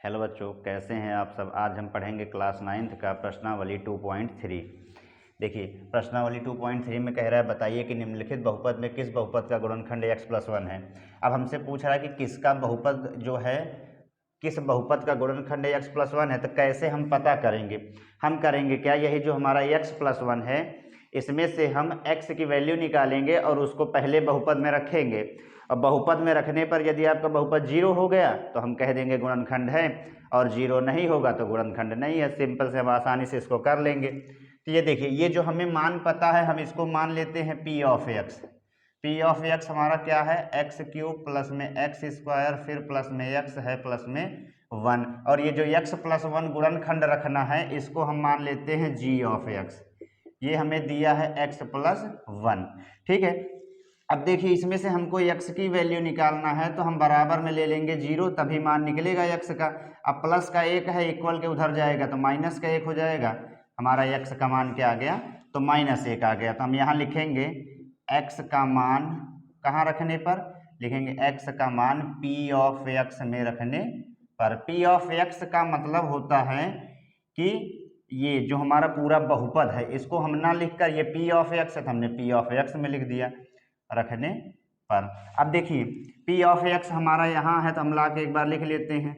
Hello बच्चों, कैसे हैं आप सब। आज हम पढ़ेंगे क्लास 9th का प्रश्नावली 2.3। देखिए, प्रश्नावली 2.3 में कह रहा है बताइए कि निम्नलिखित बहुपद में किस बहुपद का गुणनखंड x+1 है। अब हमसे पूछ रहा है कि किसका बहुपद जो है, किस बहुपद का गुणनखंड x+1 है। तो कैसे हम पता करेंगे? हम करेंगे क्या, यही जो हमारा x+1 है इसमें से हम x की वैल्यू निकालेंगे और उसको पहले बहुपद में रखेंगे। और बहुपद में रखने पर यदि आपका बहुपद 0 हो गया तो हम कह देंगे गुणनखंड है, और 0 नहीं होगा तो गुणनखंड नहीं है। सिंपल से हम आसानी से इसको कर लेंगे। तो ये देखिए, ये जो हमें मान पता है हम इसको मान लेते हैं p of x। p of x हमारा क्या है, x³ प्लस में x² फिर प्लस में x है प्लस में 1। और ये जो x+1 गुणनखंड रखना है इसको हम मान लेते हैं g ऑफ x। ये हमें दिया है x+1। ठीक है, अब देखिए इसमें से हमको x की वैल्यू निकालना है तो हम बराबर में ले लेंगे 0, तभी मान निकलेगा x का। अब प्लस का 1 है, इक्वल के उधर जाएगा तो माइनस का 1 हो जाएगा। हमारा x का मान क्या आ गया, तो -1 आ गया। तो हम यहाँ लिखेंगे x का मान, कहाँ रखने पर लिखेंगे, x का मान p ऑफ x में रखने पर। p ऑफ x का मतलब होता है कि ये जो हमारा पूरा बहुपद है इसको हम ना लिखकर, ये p ऑफ x है तो हमने p ऑफ x में लिख दिया रखने पर। अब देखिए p ऑफ x हमारा यहाँ है तो हम ला के एक बार लिख लेते हैं।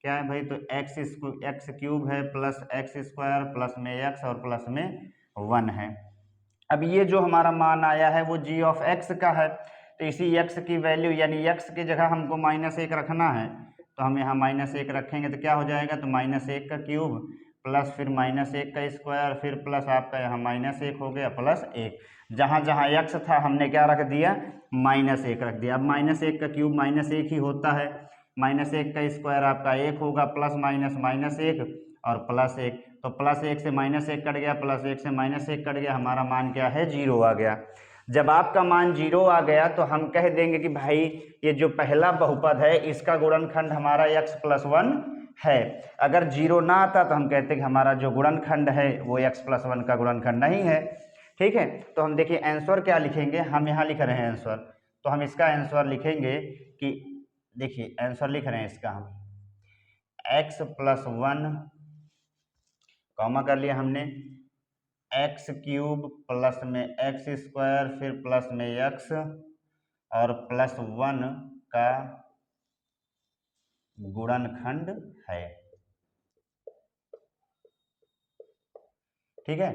क्या है भाई, तो x³ है प्लस x² प्लस में x और प्लस में 1 है। अब ये जो हमारा मान आया है वो g ऑफ x का है, तो इसी x की वैल्यू यानी x की जगह हमको -1 रखना है तो हम यहाँ -1 रखेंगे तो क्या हो जाएगा, तो -1 का क्यूब प्लस फिर -1 का स्क्वायर फिर प्लस आपका यहाँ -1 हो गया प्लस 1। जहाँ जहाँ x था हमने क्या रख दिया, -1 रख दिया। अब -1 का क्यूब -1 ही होता है, -1 का स्क्वायर आपका 1 होगा, प्लस माइनस -1 और प्लस 1। तो +1 से -1 कट गया, +1 से -1 कट गया, हमारा मान क्या है, 0 आ गया। जब आपका मान 0 आ गया तो हम कह देंगे कि भाई ये जो पहला बहुपद है इसका गुणनखंड हमारा x+1 है। अगर 0 ना आता तो हम कहते कि हमारा जो गुणनखंड है वो x+1 का गुणनखंड नहीं है। ठीक है, तो हम देखिए आंसर क्या लिखेंगे, हम यहाँ लिख रहे हैं आंसर, तो हम इसका आंसर लिखेंगे कि देखिए आंसर लिख रहे हैं इसका हम x+1 कॉमा कर लिया हमने, x³ प्लस में x² फिर प्लस में x और प्लस 1 का गुणनखंड है। ठीक है,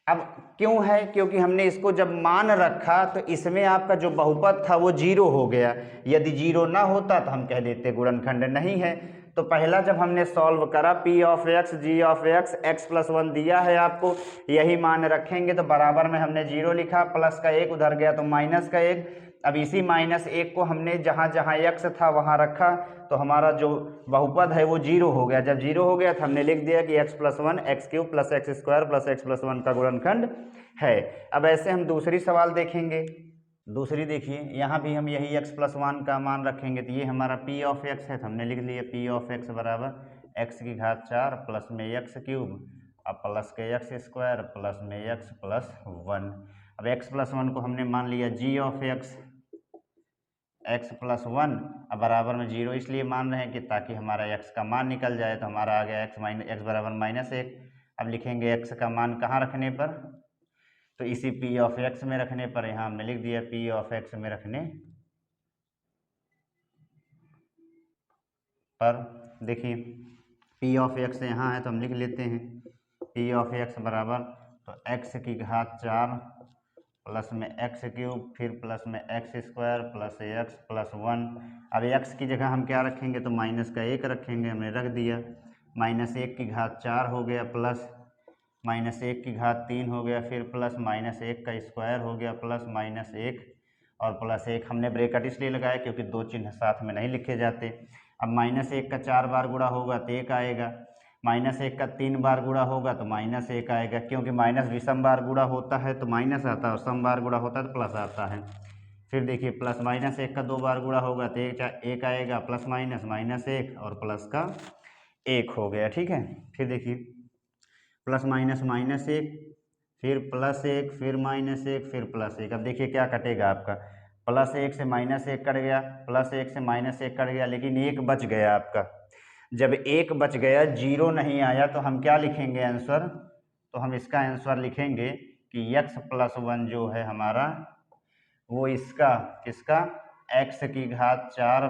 अब क्यों है, क्योंकि हमने इसको जब मान रखा तो इसमें आपका जो बहुपद था वो 0 हो गया। यदि 0 ना होता तो हम कह देते गुणनखंड नहीं है। तो पहला जब हमने सॉल्व करा p of x g of x x+1 दिया है आपको, यही मान रखेंगे तो बराबर में हमने 0 लिखा, प्लस का 1 उधर गया तो माइनस का 1। अब इसी -1 को हमने जहाँ जहाँ x था वहाँ रखा तो हमारा जो बहुपद है वो 0 हो गया। जब 0 हो गया तो हमने लिख दिया कि x+1 x³ plus x² plus x+1 का गुणनखंड है। अब ऐसे हम दूसरी सवाल देखेंगे। दूसरी देखिए, यहाँ भी हम यही x+1 का मान रखेंगे, तो ये हमारा p ऑफ x है तो हमने लिख लिया p ऑफ x बराबर x⁴ प्लस में x³ और प्लस के x² प्लस में x प्लस 1। अब x+1 को हमने मान लिया g ऑफ x+1 अब बराबर में 0 इसलिए मान रहे हैं कि ताकि हमारा x का मान निकल जाए, तो हमारा आ गया x बराबर -1। अब लिखेंगे x का मान कहाँ रखने पर, तो इसी p ऑफ x में रखने पर। यहाँ हमने लिख दिया p ऑफ x में रखने पर। देखिए p ऑफ x यहाँ है तो हम लिख लेते हैं p ऑफ x बराबर तो x⁴ प्लस में x³ फिर प्लस में x² प्लस x प्लस 1। अब x की जगह हम क्या रखेंगे, तो माइनस का 1 रखेंगे, हमने रख दिया। -1⁴ हो गया प्लस -1⁴ हो गया, फिर प्लस -1 का स्क्वायर हो गया प्लस -1 और प्लस 1। हमने ब्रैकेट इसलिए लगाया क्योंकि दो चिन्ह साथ में नहीं लिखे जाते। अब -1 का 4 बार गुणा होगा तो 1 आएगा, -1 का 3 बार गुणा होगा तो -1 आएगा, क्योंकि माइनस विषम बार गुणा होता है तो माइनस आता है और सम बार गुणा होता है तो प्लस आता है। फिर देखिए प्लस -1 का 2 बार गुणा होगा तो 1 आएगा, प्लस -1 और प्लस का 1 हो गया। ठीक है, फिर देखिए प्लस -1 फिर +1 फिर -1 फिर +1। अब देखिए क्या कटेगा आपका, +1 से -1 कट गया, +1 से -1 कट गया, लेकिन 1 बच गया आपका। जब 1 बच गया, 0 नहीं आया, तो हम क्या लिखेंगे आंसर? तो हम इसका आंसर लिखेंगे कि x+1 जो है हमारा वो इसका किसका x⁴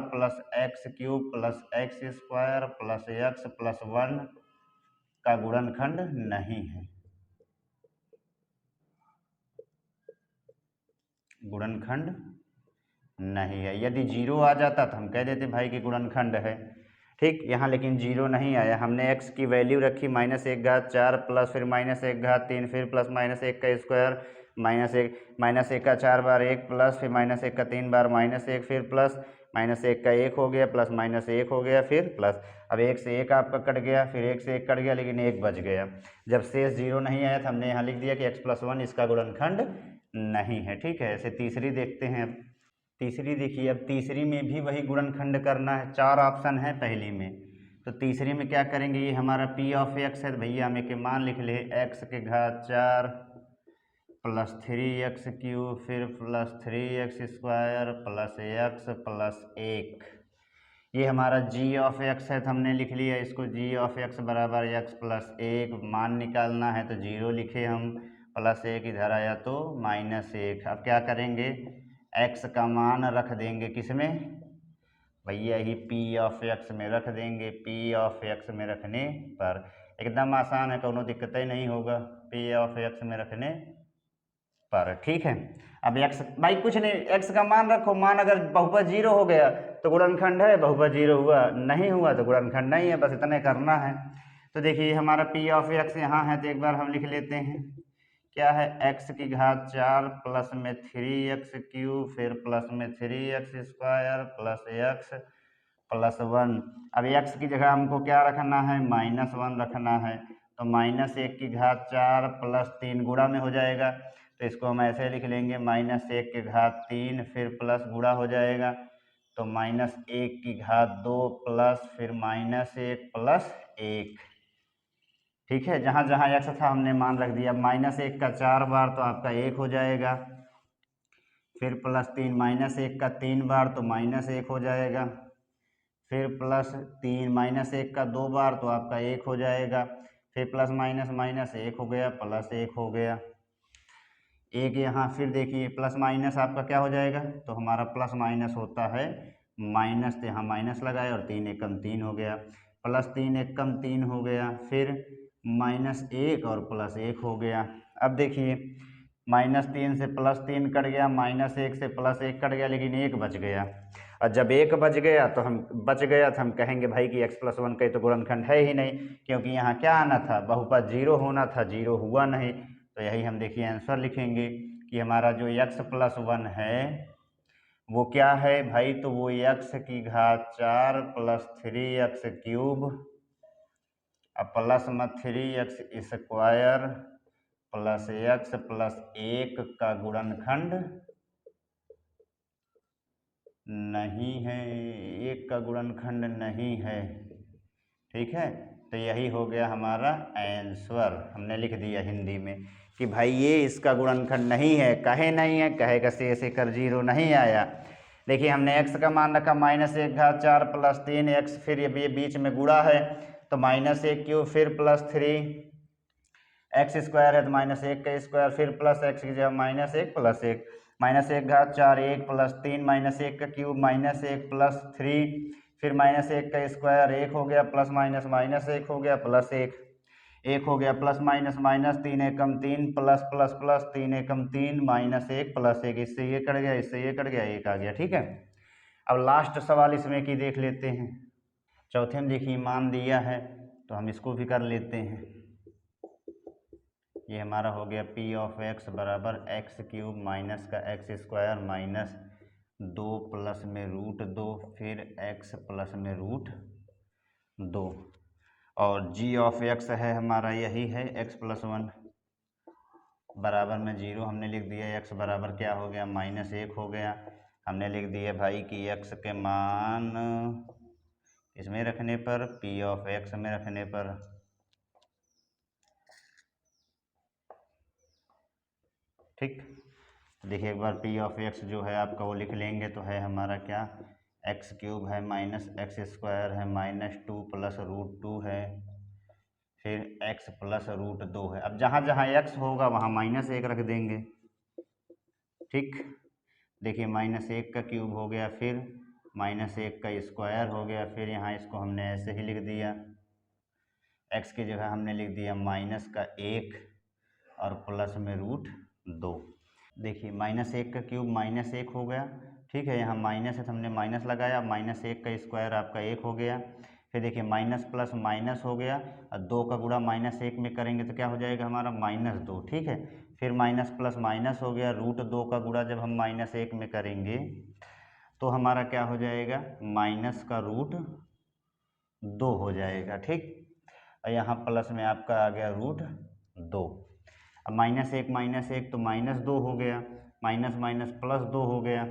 plus x³ plus x² plus x+1 का गुणनखंड नहीं है। गुणनखंड नहीं है। यदि 0 आ जाता तो हम कह देते भाई कि गुणनखंड है। ठीक, यहाँ लेकिन 0 नहीं आया। हमने x की वैल्यू रखी -1/4 प्लस फिर -1/3 फिर प्लस -1² -1 का 4 बार 1 प्लस फिर -1 का 3 बार -1 फिर प्लस -1 का 1 हो गया प्लस -1 हो गया फिर प्लस। अब 1 से 1 आपका कट गया, फिर 1 से 1 कट गया, लेकिन 1 बच गया। जब शेष 0 नहीं आया तो हमने यहाँ लिख दिया कि x+1 इसका गुणनखंड नहीं है। ठीक है, ऐसे तीसरी देखते हैं। तीसरी देखिए, अब तीसरी में भी वही गुणनखंड करना है। 4 ऑप्शन है पहली में, तो तीसरी में क्या करेंगे? ये हमारा p(x) है, भैया हम एक मान लिख ले x⁴ प्लस 3x³ फिर plus 3x² plus x plus 1। ये हमारा g(x) है, तो हमने लिख लिया इसको g(x) बराबर x+1। मान निकालना है तो 0 लिखे हम, प्लस 1 इधर आया तो -1। अब क्या करेंगे? x का मान रख देंगे किसमें? भैया ही p(x) में रख देंगे। p(x) में रखने पर एकदम आसान है, कोनो दिक्कत ही नहीं होगा p(x) में रखने पर। ठीक है, अब x भाई कुछ नहीं, x का मान रखो। मान अगर बहुपद 0 हो गया तो गुणनखंड है, बहुपद 0 हुआ नहीं हुआ तो गुणनखंड नहीं है, बस इतने करना है। तो देखिए हमारा p(x) यहाँ है, तो एक बार हम लिख लेते हैं क्या है, x⁴ प्लस में 3x³ फिर प्लस में 3x² प्लस x+1। अब x की जगह हमको क्या रखना है? -1 रखना है। तो -1⁴ प्लस 3 गुणा में हो जाएगा, तो इसको हम ऐसे लिख लेंगे -1⁴ फिर प्लस गुणा हो जाएगा तो -1⁴ प्लस फिर -1 प्लस 1। ठीक है, जहाँ जहाँ x था हमने मान रख दिया। -1 का 4 बार तो आपका 1 हो जाएगा, फिर प्लस 3 -1 का 3 बार तो -1 हो जाएगा, फिर प्लस 3 -1 का 2 बार तो आपका 1 हो जाएगा, फिर प्लस माइनस माइनस 1 हो गया प्लस 1 हो गया। एक यहाँ फिर देखिए प्लस माइनस आपका क्या हो जाएगा? तो हमारा प्लस माइनस होता है माइनस, तो यहाँ माइनस लगाए और 3 एकम 3 हो गया, प्लस 3 एकम 3 हो गया, फिर -1 और प्लस 1 हो गया। अब देखिए -3 से +3 कट गया, -1 से +1 कट गया, लेकिन 1 बच गया। और जब 1 बच गया तो हम कहेंगे भाई कि x+1 का तो गुणनखंड है ही नहीं, क्योंकि यहाँ क्या आना था? बहुपद 0 होना था, 0 हुआ नहीं। तो यही हम देखिए आंसर लिखेंगे कि हमारा जो x+1 है वो क्या है भाई? तो वो x⁴ प्लस 3x³ प्लस में 3x² प्लस x+1 का गुणनखंड नहीं है। 1 का गुणनखंड नहीं है। ठीक है, तो यही हो गया हमारा आंसर। हमने लिख दिया हिंदी में कि भाई ये इसका गुणनखंड नहीं है। कहे नहीं है? कहेगा शेष एकर 0 नहीं आया। देखिए हमने x का मान रखा -1⁴ प्लस 3x, फिर ये बीच में गुणा है तो -1³ फिर प्लस 3x² है तो -1 का स्क्वायर फिर प्लस x की जगह -1 प्लस 1, -1⁴ 1 प्लस 3 -1 का क्यूब -1 प्लस 3 फिर -1 का स्क्वायर 1 हो गया प्लस माइनस -1 हो गया प्लस 1 हो गया प्लस माइनस माइनस 3 एकम 3 प्लस प्लस प्लस 3 एकम 3 -1 प्लस 1। इससे ये कट गया, इससे ये कट गया, 1 आ गया। ठीक है, अब लास्ट सवाल इसमें की देख लेते हैं। चौथे में देखिए मान दिया है तो हम इसको भी कर लेते हैं। ये हमारा हो गया p(x) बराबर x³ माइनस का x² माइनस 2 प्लस में √2 फिर x प्लस में √2 और g(x) है हमारा यही है x+1 बराबर में 0 हमने लिख दिया। x बराबर क्या हो गया? -1 हो गया। हमने लिख दिया भाई कि x के मान इसमें रखने पर p(x) में रखने पर ठीक। देखिए एक बार p(x) जो है आपका वो लिख लेंगे तो है हमारा क्या एक्स क्यूब है माइनस एक्स स्क्वायर है माइनस 2 प्लस रूट 2 है, फिर एक्स प्लस रूट 2 है। अब जहाँ जहाँ एक्स होगा वहाँ माइनस 1 रख देंगे। ठीक, देखिए माइनस 1 का क्यूब हो गया, फिर माइनस 1 का स्क्वायर हो गया, फिर यहाँ इसको हमने ऐसे ही लिख दिया, एक्स की जगह हमने लिख दिया माइनस का 1 और प्लस में रूट 2। देखिए माइनस 1 का क्यूब माइनस 1 हो गया, ठीक है, यहाँ माइनस है तो हमने माइनस लगाया, माइनस 1 का स्क्वायर आपका 1 हो गया, फिर देखिए माइनस प्लस माइनस हो गया और 2 का गुणा माइनस 1 में करेंगे तो क्या हो जाएगा हमारा माइनस 2, ठीक है, फिर माइनस प्लस माइनस हो गया, रूट 2 का गुणा जब हम माइनस 1 में करेंगे तो हमारा क्या हो जाएगा माइनस का रूट 2 हो जाएगा। ठीक, और यहाँ प्लस में आपका आ गया रूट 2। अब माइनस एक तो माइनस 2 हो गया, माइनस माइनस प्लस 2 हो गया,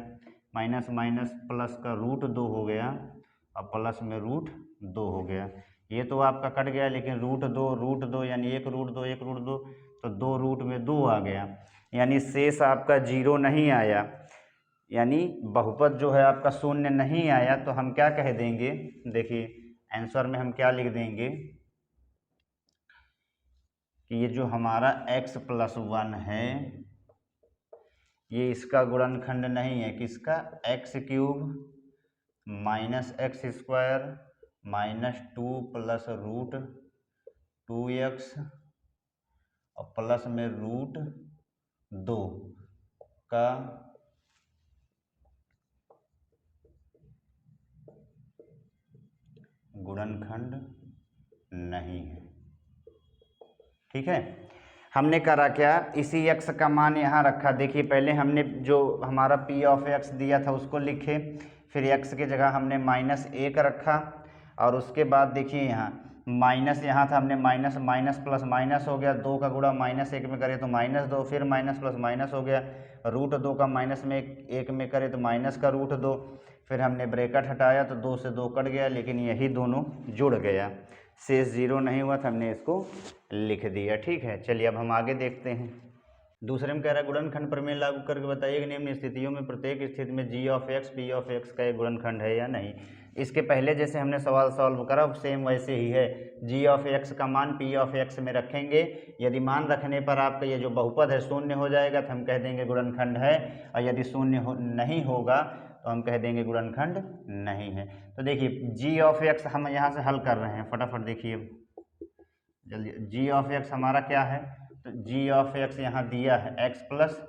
माइनस माइनस प्लस का रूट 2 हो गया और प्लस में रूट 2 हो गया। ये तो आपका कट गया, लेकिन रूट दो यानी एक रूट दो तो 2 रूट में 2 आ गया, यानी शेष आपका 0 नहीं आया, यानी बहुपद जो है आपका शून्य नहीं आया। तो हम क्या कह देंगे, देखिए आंसर में हम क्या लिख देंगे कि ये जो हमारा x प्लस 1 है ये इसका गुणनखंड नहीं है, किसका, x cube minus x square minus 2 plus root 2x और प्लस में रूट 2 का गुणनखंड नहीं है। ठीक है, हमने करा क्या, इसी x का मान यहाँ रखा। देखिए पहले हमने जो हमारा p ऑफ x दिया था उसको लिखे, फिर x की जगह हमने माइनस 1 रखा और उसके बाद देखिए यहाँ माइनस यहाँ था, हमने माइनस माइनस प्लस माइनस हो गया, 2 का गुणा माइनस 1 में करे तो माइनस 2, फिर माइनस प्लस माइनस हो गया, रूट 2 का माइनस में 1 में करे तो माइनस का रूट 2, फिर हमने ब्रैकेट हटाया तो 2 से 2 कट गया, लेकिन यही दोनों जुड़ गया, शेष 0 नहीं हुआ तो हमने इसको लिख दिया। ठीक है, चलिए अब हम आगे देखते हैं। दूसरे में कह रहा है गुणनखंड प्रमेय लागू करके बताइए कि निम्न स्थितियों में प्रत्येक स्थिति में g of x p of x का एक गुणनखंड है या नहीं। इसके पहले जैसे हमने सवाल सॉल्व करा सेम वैसे ही है, g ऑफ x का मान p ऑफ x में रखेंगे, यदि मान रखने पर आपका ये जो बहुपद है शून्य हो जाएगा तो हम कह देंगे गुणनखंड है, और यदि शून्य नहीं होगा तो हम कह देंगे गुणनखंड नहीं है। तो देखिए g ऑफ x हम यहाँ से हल कर रहे हैं, फटाफट देखिए जल्दी, g ऑफ x हमारा क्या है, तो g ऑफ x यहाँ दिया है x प्लस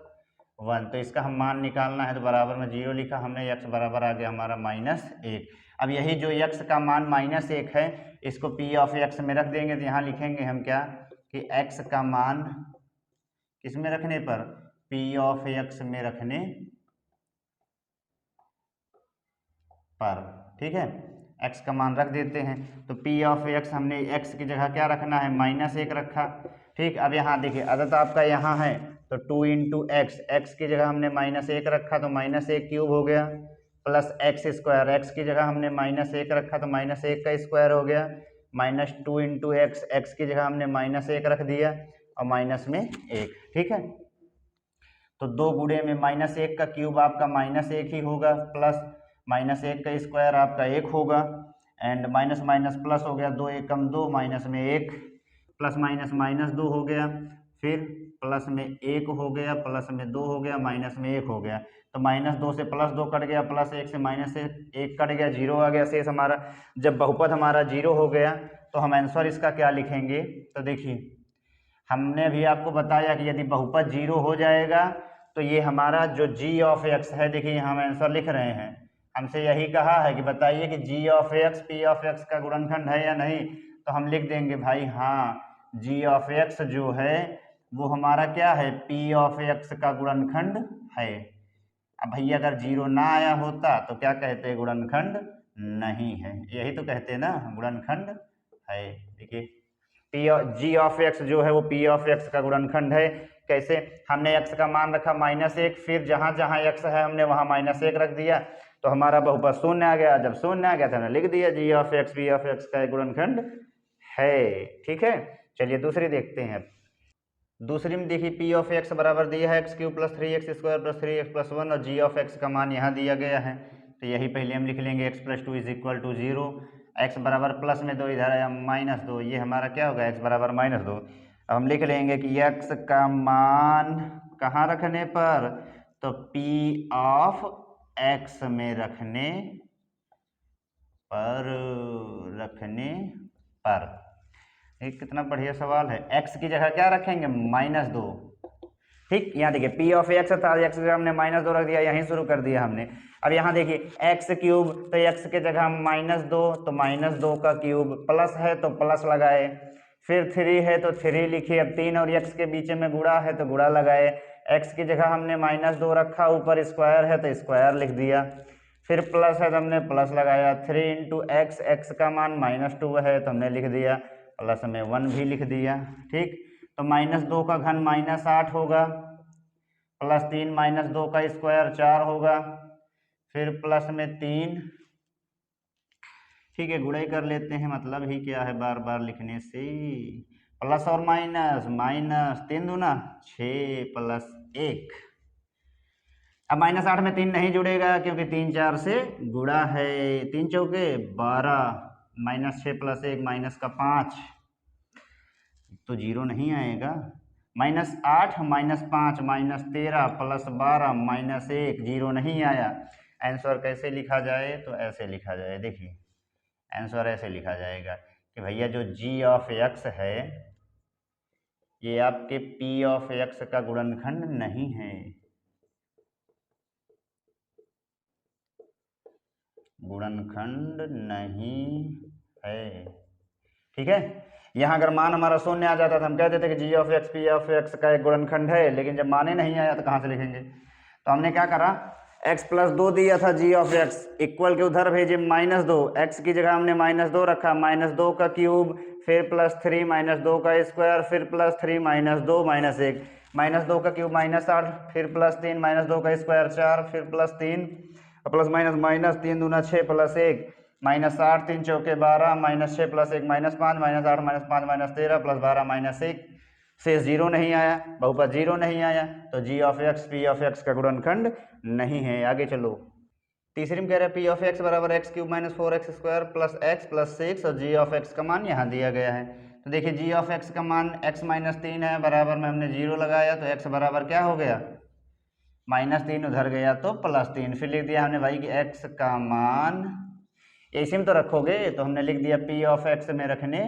1, तो इसका हम मान निकालना है तो बराबर में 0 लिखा हमने, x बराबर आ गया हमारा माइनस 1। अब यही जो x का मान माइनस 1 है इसको p ऑफ x में रख देंगे, तो यहाँ लिखेंगे हम क्या कि x का मान किस में रखने पर, p ऑफ x में रखने पर। ठीक है, x का मान रख देते हैं, तो p ऑफ x हमने x की जगह क्या रखना है माइनस 1 रखा। ठीक, अब यहाँ देखिए आदत आपका यहाँ है तो 2 इंटू एक्स, एक्स की जगह हमने माइनस 1 रखा तो माइनस 1 क्यूब हो गया, प्लस एक्स स्क्वायर, एक्स की जगह हमने माइनस 1 रखा तो माइनस 1 का स्क्वायर हो गया, माइनस 2 इंटू एक्स, एक्स की जगह हमने माइनस 1 रख दिया और माइनस में 1। ठीक है, तो 2 गुणे में माइनस 1 का क्यूब आपका माइनस 1 ही होगा, प्लस माइनस 1 का स्क्वायर आपका 1 होगा, एंड माइनस माइनस प्लस हो गया, 2 1 कम 2, माइनस में 1, प्लस माइनस माइनस 2 हो गया, फिर प्लस में 1 हो गया, प्लस में 2 हो गया, माइनस में 1 हो गया, तो माइनस 2 से प्लस 2 कट गया, प्लस 1 से माइनस 1 कट गया, 0 आ गया शेष हमारा। जब बहुपद हमारा 0 हो गया तो हम आंसर इसका क्या लिखेंगे, तो देखिए हमने भी आपको बताया कि यदि बहुपद 0 हो जाएगा तो ये हमारा जो g ऑफ x है, देखिए हम आंसर लिख रहे हैं, हमसे यही कहा है कि बताइए कि g of x p of x का गुणनखंड है या नहीं, तो हम लिख देंगे भाई हाँ g ऑफ x जो है वो हमारा क्या है, p ऑफ x का गुणनखंड है। अब भैया अगर 0 ना आया होता तो क्या कहते हैं, गुणनखंड नहीं है, यही तो कहते हैं ना गुणनखंड है। देखिए g ऑफ x जो है वो p ऑफ x का गुणनखंड है। कैसे, हमने x का मान रखा माइनस 1, फिर जहाँ जहाँ x है हमने वहाँ माइनस 1 रख दिया तो हमारा बहुपद शून्य आ गया, जब शून्य आ गया तो हमने लिख दिया g of x p of x का एक गुणनखंड है। ठीक है, चलिए दूसरी देखते हैं। दूसरी में देखिए p ऑफ x बराबर दिया है x cube plus 3x square plus 3x plus 1 और g ऑफ x का मान यहाँ दिया गया है, तो यही पहले हम लिख लेंगे x + 2 = 0, x बराबर प्लस में 2 इधर आया -2, ये हमारा क्या होगा x बराबर -2। अब हम लिख लेंगे कि x का मान कहाँ रखने पर, तो P ऑफ x में रखने पर। ये कितना बढ़िया सवाल है। x की जगह क्या रखेंगे, -2। ठीक, यहाँ देखिए P ऑफ x था, x की जगह हमने -2 रख दिया, यहीं शुरू कर दिया हमने। अब यहाँ देखिए x³ तो x के जगह -2, तो -2 का क्यूब, प्लस है तो प्लस लगाए, फिर 3 है तो 3 लिखिए। अब 3 और x के बीच में गुणा है तो गुणा लगाए, x की जगह हमने -2 रखा, ऊपर स्क्वायर है तो स्क्वायर लिख दिया, फिर प्लस है तो हमने प्लस लगाया। 3 × x, x का मान -2 है तो हमने लिख दिया, प्लस में 1 भी लिख दिया। ठीक, तो -2 का घन -8 होगा, प्लस 3 -2 का स्क्वायर 4 होगा, फिर प्लस में 3। ठीक है, गुणाई कर लेते हैं, मतलब ही क्या है बार बार लिखने से। प्लस और माइनस, -3 दूना 6 + 1। अब -8 में 3 नहीं जुड़ेगा क्योंकि 3 4 से गुणा है, 3 चौके 12, -6 + 1 -5, तो 0 नहीं आएगा। -8 -5 -13 + 12 -1, 0 नहीं आया। आंसर कैसे लिखा जाए, तो ऐसे लिखा जाए। देखिए आंसर ऐसे लिखा जाएगा कि भैया जो g ऑफ x है ये आपके p ऑफ x का गुणनखंड नहीं है, गुणनखंड नहीं है। ठीक है, यहाँ अगर मान हमारा शून्य आ जाता तो हम कहते थे कि g of x p of x का एक गुणनखंड है, लेकिन जब माने नहीं आया तो कहाँ से लिखेंगे। तो हमने क्या करा, x + 2 दिया था g ऑफ x, इक्वल के उधर भेजे -2, x की जगह हमने -2 रखा, -2 का क्यूब, फिर +3 -2 का स्क्वायर, फिर +3 -2 -1, -2 का क्यूब -8, फिर +3 -2 का स्क्वायर 4, फिर +3 प्लस माइनस 3 दूना 6 + 1 -8, 3 चौके 12, -6 + 1 -5, -8 -5 -13 + 12 -1, शेष 0 नहीं आया, बहुपद 0 नहीं आया, तो g of x p of x का गुणनखंड नहीं है। आगे चलो, तीसरी में कह रहे हैं p ऑफ x बराबर x³ - 4x² + x + 6, और g ऑफ x का मान यहाँ दिया गया है। तो देखिए g ऑफ x का मान x - 3 है, बराबर में हमने 0 लगाया, तो x बराबर क्या हो गया, -3 उधर गया तो +3, फिर लिख दिया हमने भाई कि x का मान, इसी में तो रखोगे, तो हमने लिख दिया p ऑफ x में रखने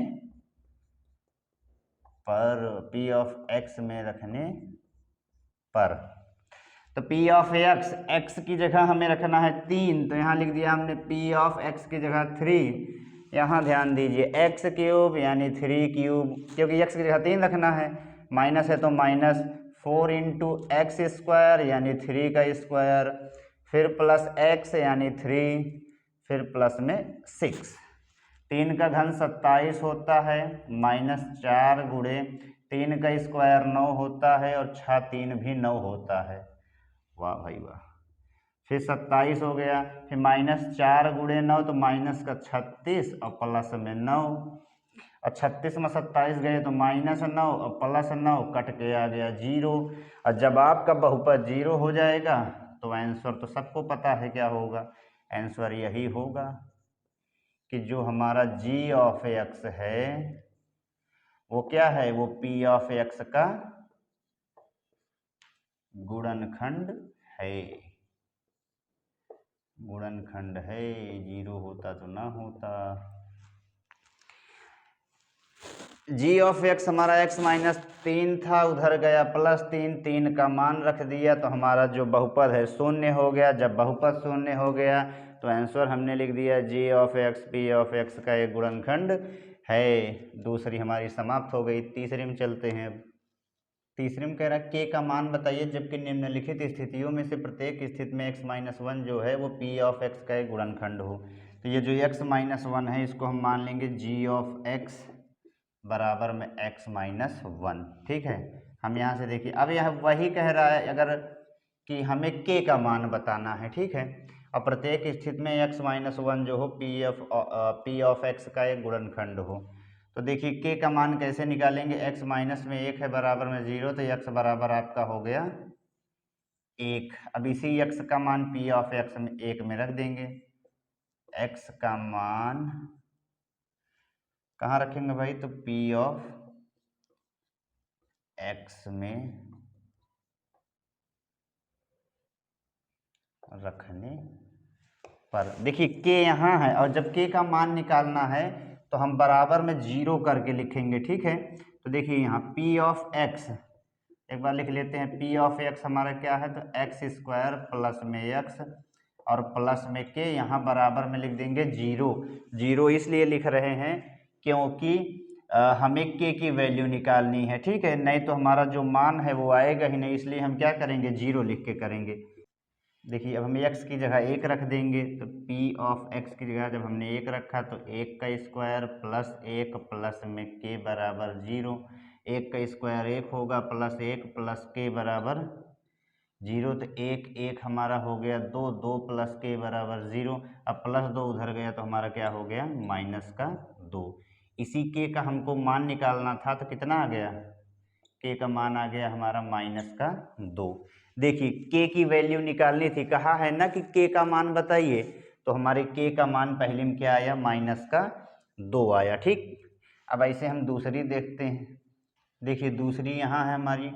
पर, p ऑफ x में रखने पर। तो p ऑफ x की जगह हमें रखना है 3, तो यहाँ लिख दिया हमने p ऑफ x की जगह 3। यहाँ ध्यान दीजिए x³ यानी 3³, क्योंकि x की जगह 3 रखना है, माइनस है तो -4 × x² यानी 3 का स्क्वायर, फिर प्लस x यानी 3, फिर प्लस में 6। 3 का घन 27 होता है, -4 × 3 का स्क्वायर 9 होता है, और 6 3 भी 9 होता है। वाह भाई वाह, फिर 27 हो गया, फिर -4 × 9 तो -36, और प्लस में 9, और 36 में 27 गए तो -9 और +9, कट के आ गया 0। और जब आपका बहुपद 0 हो जाएगा तो आंसर तो सबको पता है क्या होगा, आंसर यही होगा कि जो हमारा g ऑफ x है वो क्या है, वो p ऑफ x का गुणनखंड है, गुणनखंड है। 0 होता तो ना होता। g ऑफ x हमारा x - 3 था, उधर गया +3, 3 का मान रख दिया, तो हमारा जो बहुपद है शून्य हो गया। जब बहुपद शून्य हो गया तो आंसर हमने लिख दिया g of x p of x का एक गुणनखंड है। दूसरी हमारी समाप्त हो गई। तीसरी में चलते हैं। तीसरे में कह रहा है k का मान बताइए जबकि निम्नलिखित स्थितियों में से प्रत्येक स्थिति में x - 1 जो है वो p ऑफ x का एक गुणनखंड हो। तो ये जो x - 1 है इसको हम मान लेंगे g ऑफ x बराबर में x - 1। ठीक है, हम यहाँ से देखिए, अब यह वही कह रहा है अगर कि हमें k का मान बताना है। ठीक है, और प्रत्येक स्थिति में x - 1 जो हो p ऑफ x का एक गुणनखंड हो। तो देखिए k का मान कैसे निकालेंगे, x - में 1 है बराबर में 0, तो x बराबर आपका हो गया 1। अब इसी x का मान p ऑफ x में 1 में रख देंगे। x का मान कहाँ रखेंगे भाई? तो p ऑफ x में रखने पर देखिए k यहाँ है, और जब k का मान निकालना है तो हम बराबर में 0 करके लिखेंगे, ठीक है। तो देखिए यहाँ p ऑफ x एक बार लिख लेते हैं। p ऑफ x हमारा क्या है? तो x स्क्वायर प्लस में x और प्लस में k, यहाँ बराबर में लिख देंगे 0। 0 इसलिए लिख रहे हैं क्योंकि हमें k की वैल्यू निकालनी है, ठीक है। नहीं तो हमारा जो मान है वो आएगा ही नहीं, इसलिए हम क्या करेंगे? 0 लिख के करेंगे। देखिए अब हम x की जगह 1 रख देंगे, तो p ऑफ x की जगह जब हमने 1 रखा तो 1 का स्क्वायर प्लस 1 प्लस में k बराबर 0। 1 का स्क्वायर 1 होगा, प्लस k बराबर 0। तो 1 1 हमारा हो गया 2, 2 प्लस k बराबर 0। अब प्लस 2 उधर गया तो हमारा क्या हो गया? माइनस का 2। इसी k का हमको मान निकालना था, तो कितना आ गया? k का मान आ गया हमारा माइनस का 2। देखिए k की वैल्यू निकालनी थी, कहा है ना कि k का मान बताइए, तो हमारे k का मान पहले में क्या आया? माइनस का 2 आया, ठीक। अब ऐसे हम दूसरी देखते हैं। देखिए दूसरी यहाँ है हमारी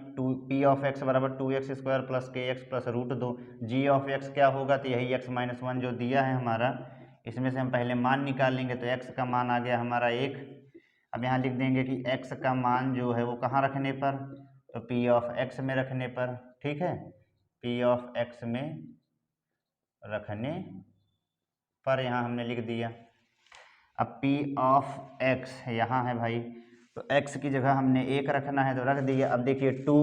p ऑफ x बराबर 2x स्क्वायर प्लस के x plus root 2। g of x क्या होगा? तो यही x माइनस 1 जो दिया है हमारा, इसमें से हम पहले मान निकालेंगे। तो x का मान आ गया हमारा 1। अब यहाँ लिख देंगे कि x का मान जो है वो कहाँ रखने पर? तो p ऑफ x में रखने पर, ठीक है। p ऑफ x में रखने पर यहाँ हमने लिख दिया। अब p ऑफ x यहाँ है भाई, तो x की जगह हमने 1 रखना है तो रख दिया। अब देखिए 2,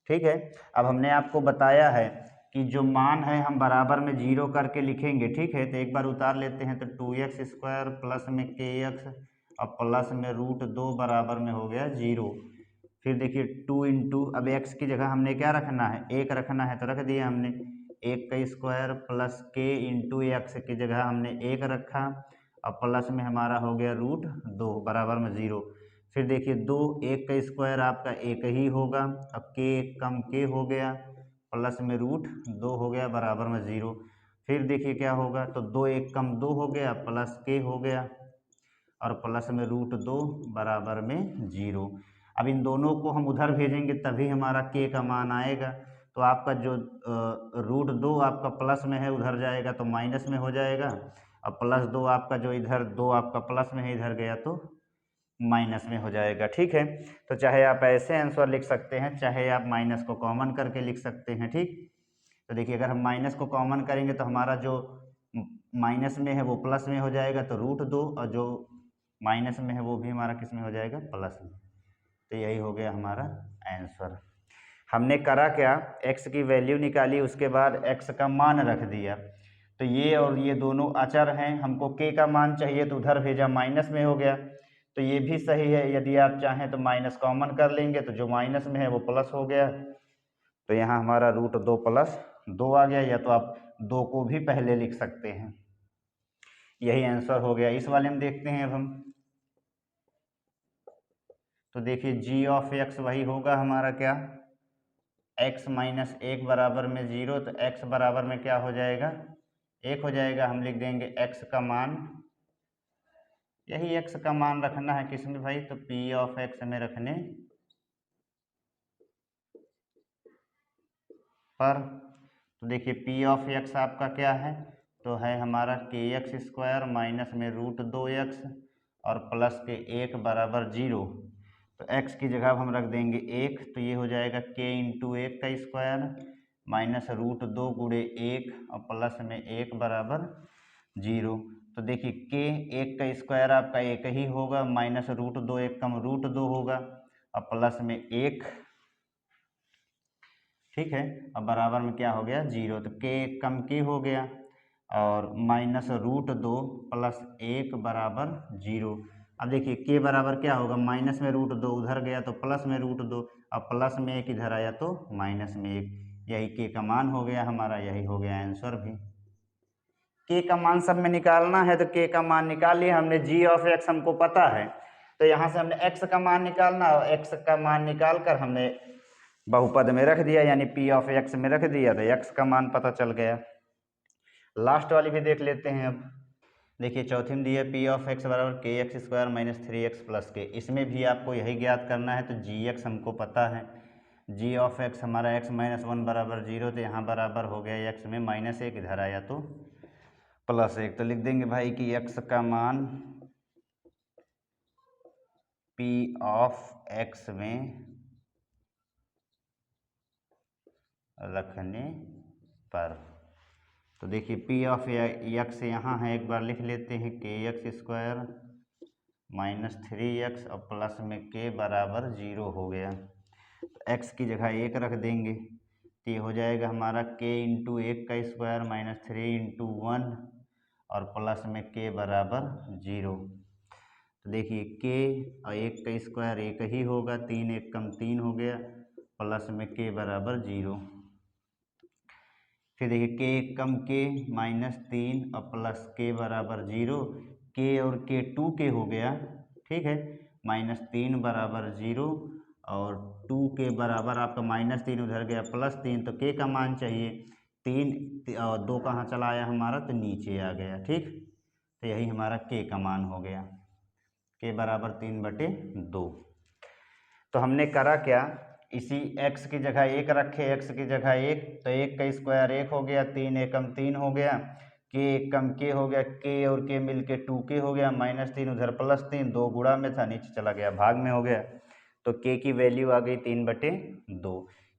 ठीक है। अब हमने आपको बताया है कि जो मान है हम बराबर में 0 करके लिखेंगे, ठीक है। तो एक बार उतार लेते हैं, तो 2x स्क्वायर प्लस में kx और प्लस में रूट 2 बराबर में हो गया 0। फिर देखिए 2 इंटू, अब x की जगह हमने क्या रखना है? 1 रखना है तो रख दिया हमने। 1 का square plus k into x की जगह हमने 1 रखा और प्लस में हमारा हो गया रूट 2 बराबर में 0। फिर देखिए 2, 1 का स्क्वायर आपका 1 ही होगा, अब k कम k हो गया, प्लस में रूट 2 हो गया बराबर में 0। फिर देखिए क्या होगा? तो 2 1 कम 2 हो गया, प्लस k हो गया और प्लस में रूट 2 बराबर में 0। अब इन दोनों को हम उधर भेजेंगे तभी हमारा k का मान आएगा। तो आपका जो रूट 2 आपका प्लस में है उधर जाएगा तो माइनस में हो जाएगा, और प्लस 2 आपका जो इधर 2 आपका प्लस में है इधर गया तो माइनस में हो जाएगा, ठीक है। तो चाहे आप ऐसे आंसर लिख सकते हैं, चाहे आप माइनस को कॉमन करके लिख सकते हैं, ठीक। तो देखिए अगर हम माइनस को कॉमन करेंगे तो हमारा जो माइनस में है वो प्लस में हो जाएगा, तो रूट 2, और जो माइनस में है वो भी हमारा किस में हो जाएगा? प्लस में। तो यही हो गया हमारा आंसर। हमने करा क्या? x की वैल्यू निकाली, उसके बाद x का मान रख दिया। तो ये और ये दोनों अचर हैं, हमको k का मान चाहिए तो उधर भेजा, माइनस में हो गया। तो ये भी सही है, यदि आप चाहें तो माइनस कॉमन कर लेंगे तो जो माइनस में है वो प्लस हो गया। तो यहाँ हमारा रूट 2 प्लस 2 आ गया, या तो आप 2 को भी पहले लिख सकते हैं। यही आंसर हो गया। इस वाले में देखते हैं अब हम। तो देखिए g ऑफ x वही होगा हमारा क्या? x माइनस 1 बराबर में 0। तो x बराबर में क्या हो जाएगा? 1 हो जाएगा। हम लिख देंगे x का मान, यही x का मान रखना है किसमें भाई? तो p ऑफ x में रखने पर। तो देखिए p ऑफ x आपका क्या है? तो है हमारा kx स्क्वायर माइनस में रूट 2x और प्लस के 1 बराबर 0। तो x की जगह हम रख देंगे 1, तो ये हो जाएगा k इंटू 1 का स्क्वायर माइनस रूट 2 गुणे 1 और प्लस में 1 बराबर 0। तो देखिए k 1 का स्क्वायर आपका 1 ही होगा, माइनस रूट 2 1 कम रूट 2 होगा और प्लस में 1, ठीक है। अब बराबर में क्या हो गया? 0। तो k कम k हो गया और माइनस रूट 2 प्लस 1 बराबर 0। अब देखिए k बराबर क्या होगा? माइनस में रूट 2 उधर गया तो प्लस में रूट 2, अब प्लस में 1 इधर आया तो माइनस में 1। यही k का मान हो गया हमारा, यही हो गया आंसर भी। k का मान सब में निकालना है तो k का मान निकाल लिया हमने। g ऑफ x हमको पता है, तो यहाँ से हमने x का मान निकालना, और x का मान निकाल कर हमने बहुपद में रख दिया, यानी पी ऑफ एक्स में रख दिया तो एक्स का मान पता चल गया। लास्ट वाली भी देख लेते हैं। अब देखिए चौथी में दिया पी ऑफ एक्स बराबर के x square minus 3x plus के। इसमें भी आपको यही ज्ञात करना है। तो जी एक्स हमको पता है, जी ऑफ एक्स हमारा एक्स माइनस 1 बराबर 0, तो यहाँ बराबर हो गया एक्स में -1, इधर आया तो +1। तो लिख देंगे भाई कि एक्स का मान पी ऑफ एक्स में रखने पर, तो देखिए पी ऑफ एक्स यहाँ है, एक बार लिख लेते हैं के एक्स स्क्वायर माइनस 3x और प्लस में के बराबर 0 हो गया। तो x की जगह 1 रख देंगे तो ये हो जाएगा हमारा k इंटू 1 का स्क्वायर माइनस 3 इंटू 1 और प्लस में k बराबर 0। तो देखिए k और 1 का स्क्वायर 1 ही होगा, 3 1 कम 3 हो गया, प्लस में k बराबर 0। फिर देखिए k 1 कम k -3 और प्लस k बराबर 0, k और k 2k हो गया, ठीक है, -3 बराबर 0 और 2k बराबर आपका -3 उधर गया +3, तो k का मान चाहिए 3 और 2 कहाँ चला आया हमारा, तो नीचे आ गया, ठीक। तो यही हमारा k का मान हो गया, k बराबर 3/2। तो हमने करा क्या, इसी x की जगह 1 रखे, x की जगह 1, तो 1 का स्क्वायर 1 हो गया, 3 1 कम 3 हो गया, k 1 कम k हो गया, k और k मिलके 2k हो गया, -3 उधर +3, 2 गुणा में था नीचे चला गया भाग में हो गया, तो k की वैल्यू आ गई 3/2।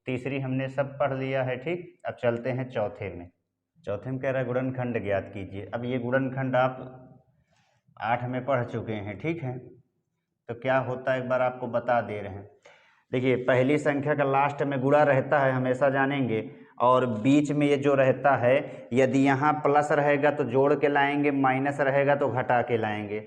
तीसरी हमने सब पढ़ लिया है, ठीक। अब चलते हैं चौथे में। चौथे में कह रहा है गुणनखंड ज्ञात कीजिए। अब ये गुणनखंड आप 8 में पढ़ चुके हैं, ठीक है। तो क्या होता है एक बार आपको बता दे रहे हैं। देखिए पहली संख्या का लास्ट में गुणा रहता है, हमेशा जानेंगे, और बीच में ये जो रहता है, यदि यहाँ प्लस रहेगा तो जोड़ के लाएंगे, माइनस रहेगा तो घटा के लाएंगे।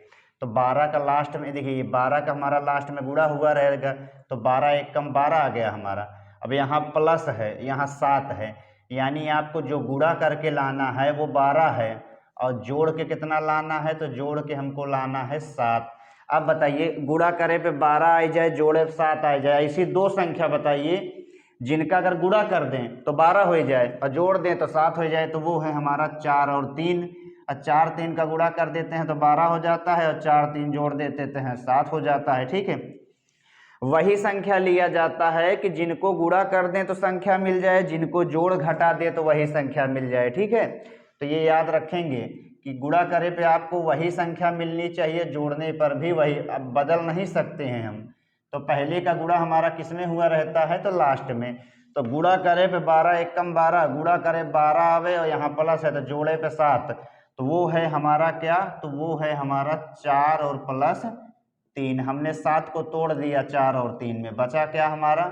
तो 12 का लास्ट में देखिए, ये 12 का हमारा लास्ट में गुणा हुआ रहेगा, तो 12 1 कम 12 आ गया हमारा। अब यहाँ प्लस है, यहाँ 7 है, यानी आपको जो गुणा करके लाना है वो 12 है, और जोड़ के कितना लाना है, तो जोड़ के हमको लाना है 7। अब बताइए गुणा करे पे 12 आ जाए, जोड़े 7 आ जाए, ऐसी दो संख्या बताइए जिनका अगर गुणा कर दें तो 12 हो जाए और जोड़ दें तो 7 हो जाए। तो वो है हमारा 4 और 3। और 4 3 का गुणा कर देते हैं तो 12 हो जाता है, और 4 3 जोड़ देते हैं 7 हो जाता है, ठीक है। वही संख्या लिया जाता है कि जिनको गुणा कर दें तो संख्या मिल जाए, जिनको जोड़ घटा दे तो वही संख्या मिल जाए, ठीक है। तो ये याद रखेंगे कि गुणा करे पे आपको वही संख्या मिलनी चाहिए, जोड़ने पर भी वही, अब बदल नहीं सकते हैं हम। तो पहले का गुणा हमारा किसमें हुआ रहता है, तो लास्ट में। तो गुणा करे पे 12 1 कम 12, गुणा करे 12 आवे और यहाँ प्लस है तो जोड़े पे 7, तो वो है हमारा क्या, तो वो है हमारा 4 और प्लस 3। हमने 7 को तोड़ दिया 4 और 3 में, बचा क्या हमारा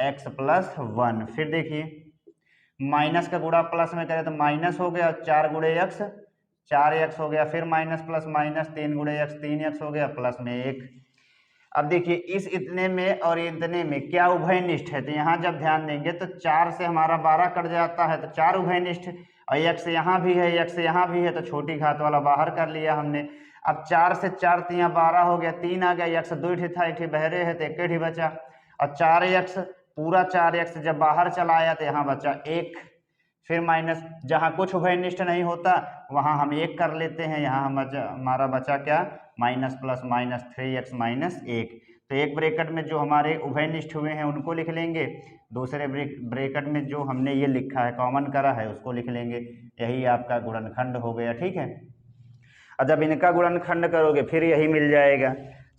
x + 1। फिर देखिए माइनस का गुणा प्लस में करें तो माइनस हो गया, 4 गुणे x 4x हो गया, फिर माइनस प्लस माइनस 3 गुणे x 3x हो गया, प्लस में 1। अब देखिए इस इतने में और इतने में क्या उभयनिष्ठ है, तो यहाँ जब ध्यान देंगे तो 4 से हमारा 12 कट जाता है, तो 4 उभयनिष्ठ, और x यहाँ भी है, x यहाँ भी है, तो छोटी घात वाला बाहर कर लिया हमने। अब 4 से 4 तियाँ 12 हो गया, 3 आ गया, x 2 ठे था, 1 बहरे है तो 1 ही बचा, और 4x पूरा 4x जब बाहर चला आया तो यहाँ बचा 1। फिर माइनस, जहाँ कुछ उभयनिष्ठ नहीं होता वहाँ हम 1 कर लेते हैं, यहाँ हमारा बचा क्या, minus plus minus 3x minus 1। तो एक ब्रैकेट में जो हमारे उभयनिष्ठ हुए हैं उनको लिख लेंगे, दूसरे ब्रैकेट में जो हमने ये लिखा है कॉमन करा है उसको लिख लेंगे। यही आपका गुणनखंड हो गया, ठीक है। और जब इनका गुणनखंड करोगे फिर यही मिल जाएगा।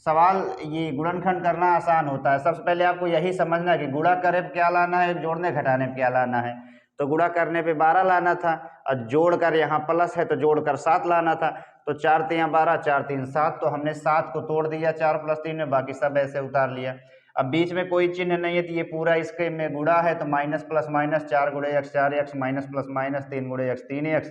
सवाल ये गुणनखंड करना आसान होता है। सबसे पहले आपको यही समझना है कि गुणा करे पे क्या लाना है, जोड़ने घटाने पे क्या लाना है। तो गुणा करने पे 12 लाना था, और जोड़कर यहाँ प्लस है तो जोड़कर 7 लाना था। तो 4 3 12, 4 3 7, तो हमने 7 को तोड़ दिया 4 + 3 में, बाकी सब ऐसे उतार लिया। अब बीच में कोई चिन्ह नहीं है तो ये पूरा इसके में गुणा है, तो माइनस प्लस माइनस 4 गुणे x 4x, minus plus minus 3 गुणे x 3x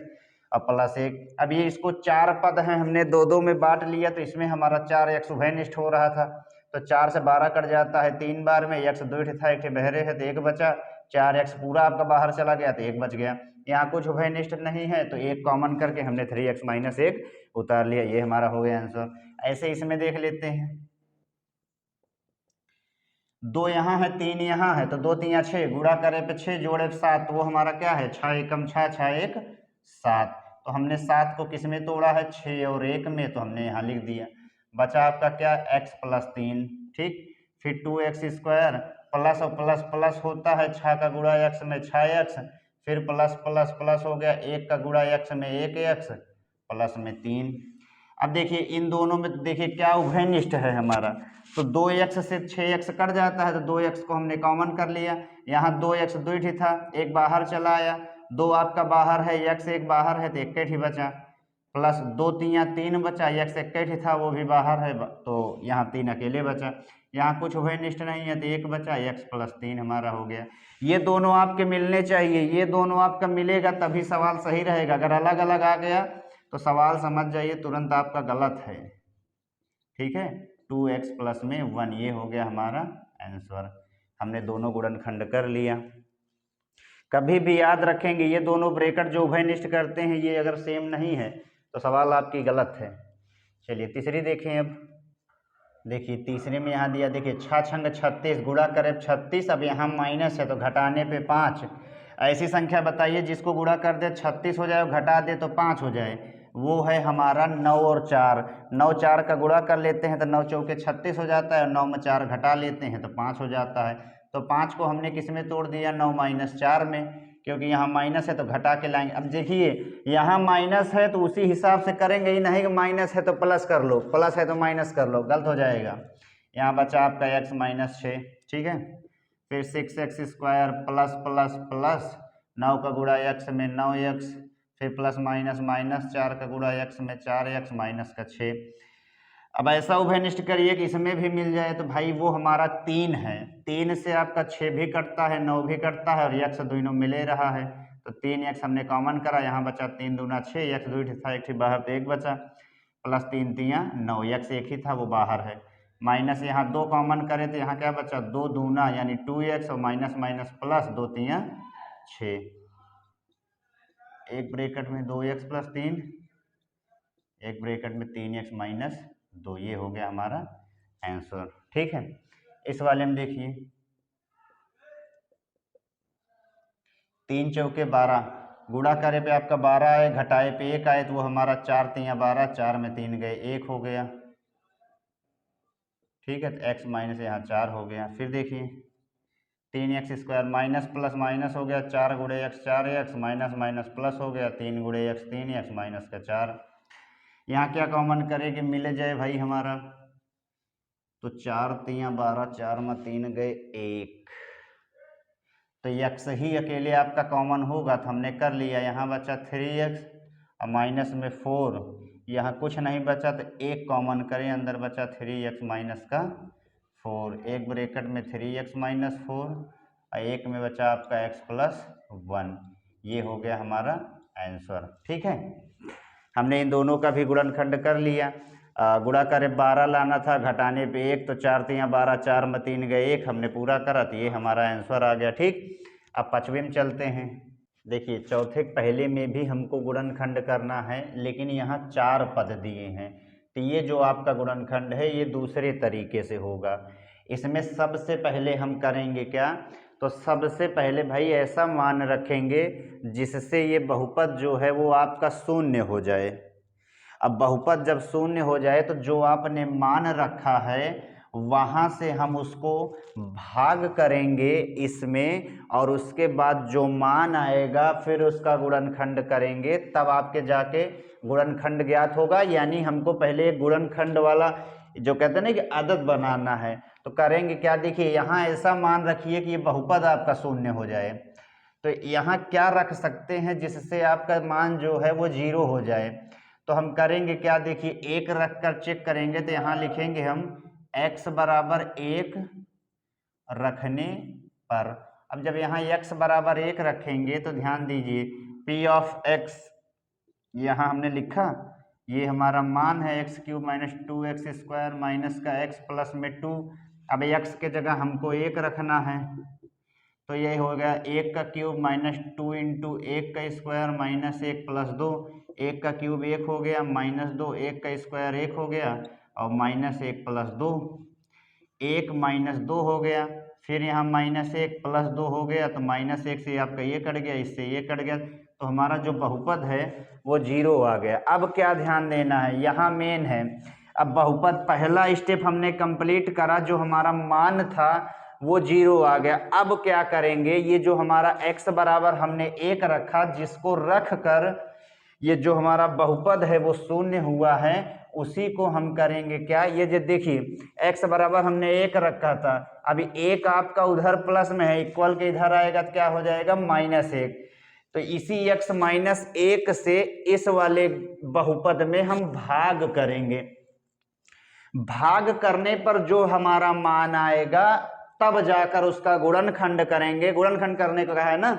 और प्लस 1। अब ये इसको 4 पद हैं, हमने 2 में बांट लिया, तो इसमें हमारा 4x उभयनिष्ठ हो रहा था, तो 4 से 12 कट जाता है 3 बार में, x 2 था, 1 बहरे है तो 1 बचा, 4x पूरा आपका बाहर चला गया तो 1 बच गया। यहाँ कुछ उभयनिष्ठ नहीं है तो 1 कॉमन करके हमने 3x - 1 उतार लिया, ये हमारा हो गया आंसर। ऐसे इसमें देख लेते हैं। 2 यहाँ है 3 यहाँ है, तो 2 3 6, गुणा करे पे 6 जोड़े 7, वो हमारा क्या है 6 एकम 6, 6 1 7। तो हमने 7 को किस में तोड़ा है 6 और 1 में, तो हमने यहाँ लिख दिया। बचा आपका क्या x + 3, ठीक। फिर 2x स्क्वायर, प्लस और प्लस प्लस होता है, 6 का गुणा x में 6x, फिर प्लस प्लस प्लस हो गया, 1 का गुणा x में 1x, प्लस में 3। अब देखिए इन दोनों में देखिए क्या उभयनिष्ठ है हमारा, तो 2x से 6x कट जाता है, तो 2x को हमने कॉमन कर लिया। यहाँ 2x 2 ही था, एक बाहर चला आया, 2 आपका बाहर है, x एक बाहर है, तो 1 ही बचा, प्लस 2 3 बचा, x 1 ही था वो भी बाहर है, तो यहाँ 3 अकेले बचा। यहाँ कुछ उभयनिष्ठ नहीं है, तो 1 बचा, x + 3 हमारा हो गया। ये दोनों आपके मिलने चाहिए, ये दोनों आपका मिलेगा तभी सवाल सही रहेगा। अगर अलग अलग आ गया तो सवाल समझ जाइए तुरंत आपका गलत है, ठीक है। 2x + में 1, ये हो गया हमारा आंसर। हमने दोनों गुणनखंड कर लिया। कभी भी याद रखेंगे ये दोनों ब्रैकेट जो उभयनिष्ठ करते हैं ये अगर सेम नहीं है तो सवाल आपकी गलत है। चलिए तीसरी देखें। अब देखिए तीसरे में यहाँ दिया, देखिए 6 छंग 36, गुणा करें 36, अब यहाँ माइनस है तो घटाने पे 5। ऐसी संख्या बताइए जिसको गुणा कर दे 36 हो जाए और घटा दे तो 5 हो जाए। वो है हमारा 9 और 4। 9 4 का गुणा कर लेते हैं तो 9 चौके 36 हो जाता है, 9 में 4 घटा लेते हैं तो 5 हो जाता है। तो 5 को हमने किस में तोड़ दिया 9 - 4 में, क्योंकि यहाँ माइनस है तो घटा के लाएंगे। अब देखिए यहाँ माइनस है तो उसी हिसाब से करेंगे, ही नहीं कि माइनस है तो प्लस कर लो, प्लस है तो माइनस कर लो, गलत हो जाएगा। यहाँ बचा आपका x - 6, ठीक है। फिर 6x square plus plus plus 9 का गुणा x में 9x, फिर प्लस माइनस माइनस 4 का गुणा x में 4x माइनस का 6। अब ऐसा उभयनिष्ठ करिए कि इसमें भी मिल जाए, तो भाई वो हमारा 3 है, 3 से आपका 6 भी कटता है, 9 भी कटता है, और x दोनों मिले रहा है, तो 3x हमने कॉमन करा, यहाँ बचा 3 दूना 6, x 2 था, 1 बाहर तो 1 बचा, प्लस 3 3 9, x 1 ही था वो बाहर है, माइनस यहाँ 2 कॉमन करे तो यहाँ क्या बचा 2 दूना यानी 2x, और माइनस माइनस प्लस 2 3 6, एक ब्रैकेट में 2x + 3, एक ब्रैकेट में 3x - 2, ये हो गया हमारा आंसर, ठीक है। इस वाले में देखिए 3 चौके 12, गुणा करे पे आपका 12 आए, घटाए पे 1 आए, तो वो हमारा 4 3 12, 4 में 3 गए 1 हो गया, ठीक है। तो x माइनस यहाँ 4 हो गया। फिर देखिए 3x square minus plus minus हो गया, 4 गुणे x 4x, minus minus plus हो गया, 3 गुणे x 3x माइनस का 4। यहाँ क्या कॉमन करे कि मिल जाए भाई हमारा, तो 4 3 12, 4 में 3 गए 1, तो x ही अकेले आपका कॉमन होगा, तो हमने कर लिया। यहाँ बचा 3x और माइनस में 4, यहाँ कुछ नहीं बचा तो 1 कॉमन करें, अंदर बचा 3x माइनस का 4, एक ब्रैकेट में 3x - 4 और एक में बचा आपका x + 1, ये हो गया हमारा आंसर, ठीक है। हमने इन दोनों का भी गुणनखंड कर लिया। गुणा करे 12 लाना था, घटाने पे 1, तो 4 3 12, 4 में 3 गए 1, हमने पूरा करा, तो ये हमारा आंसर आ गया, ठीक। अब पांचवें में चलते हैं। देखिए चौथे पहले में भी हमको गुणनखंड करना है, लेकिन यहाँ 4 पद दिए हैं, तो ये जो आपका गुणनखंड है ये दूसरे तरीके से होगा। इसमें सबसे पहले हम करेंगे क्या, तो सबसे पहले भाई ऐसा मान रखेंगे जिससे ये बहुपद जो है वो आपका शून्य हो जाए। अब बहुपद जब शून्य हो जाए तो जो आपने मान रखा है वहाँ से हम उसको भाग करेंगे इसमें, और उसके बाद जो मान आएगा फिर उसका गुणनखंड करेंगे, तब आपके जाके गुणनखंड ज्ञात होगा। यानी हमको पहले गुणनखंड वाला जो कहते हैं ना कि आदत बनाना है, तो करेंगे क्या, देखिए यहाँ ऐसा मान रखिए कि ये बहुपद आपका शून्य हो जाए, तो यहाँ क्या रख सकते हैं जिससे आपका मान जो है वो 0 हो जाए। तो हम करेंगे क्या, देखिए 1 रख कर चेक करेंगे, तो यहाँ लिखेंगे हम x = 1 रखने पर। अब जब यहाँ x = 1 रखेंगे तो ध्यान दीजिए p(x) यहाँ हमने लिखा, ये हमारा मान है x³ - 2x² माइनस का x प्लस में 2। अब x के जगह हमको 1 रखना है, तो ये हो गया 1 का क्यूब माइनस 2 × 1 का स्क्वायर माइनस 1 + 2, 1 का क्यूब 1 हो गया, -2, 1 का स्क्वायर 1 हो गया, और -1 + 2, 1 - 2 हो गया, फिर यहाँ -1 प्लस 2 हो गया, तो -1 से आपका ये कट गया, इससे ये कट गया, तो हमारा जो बहुपद है वो 0 आ गया। अब क्या ध्यान देना है, यहाँ मेन है, अब बहुपद पहला स्टेप हमने कंप्लीट करा, जो हमारा मान था वो 0 आ गया। अब क्या करेंगे, ये जो हमारा x बराबर हमने 1 रखा, जिसको रख कर ये जो हमारा बहुपद है वो शून्य हुआ है, उसी को हम करेंगे क्या, ये जो देखिए x बराबर हमने 1 रखा था, अभी 1 आपका उधर प्लस में है, इक्वल के इधर आएगा तो क्या हो जाएगा -1, तो इसी x -1 से इस वाले बहुपद में हम भाग करेंगे। भाग करने पर जो हमारा मान आएगा तब जाकर उसका गुणनखंड करेंगे। गुणनखंड करने को कहा है ना,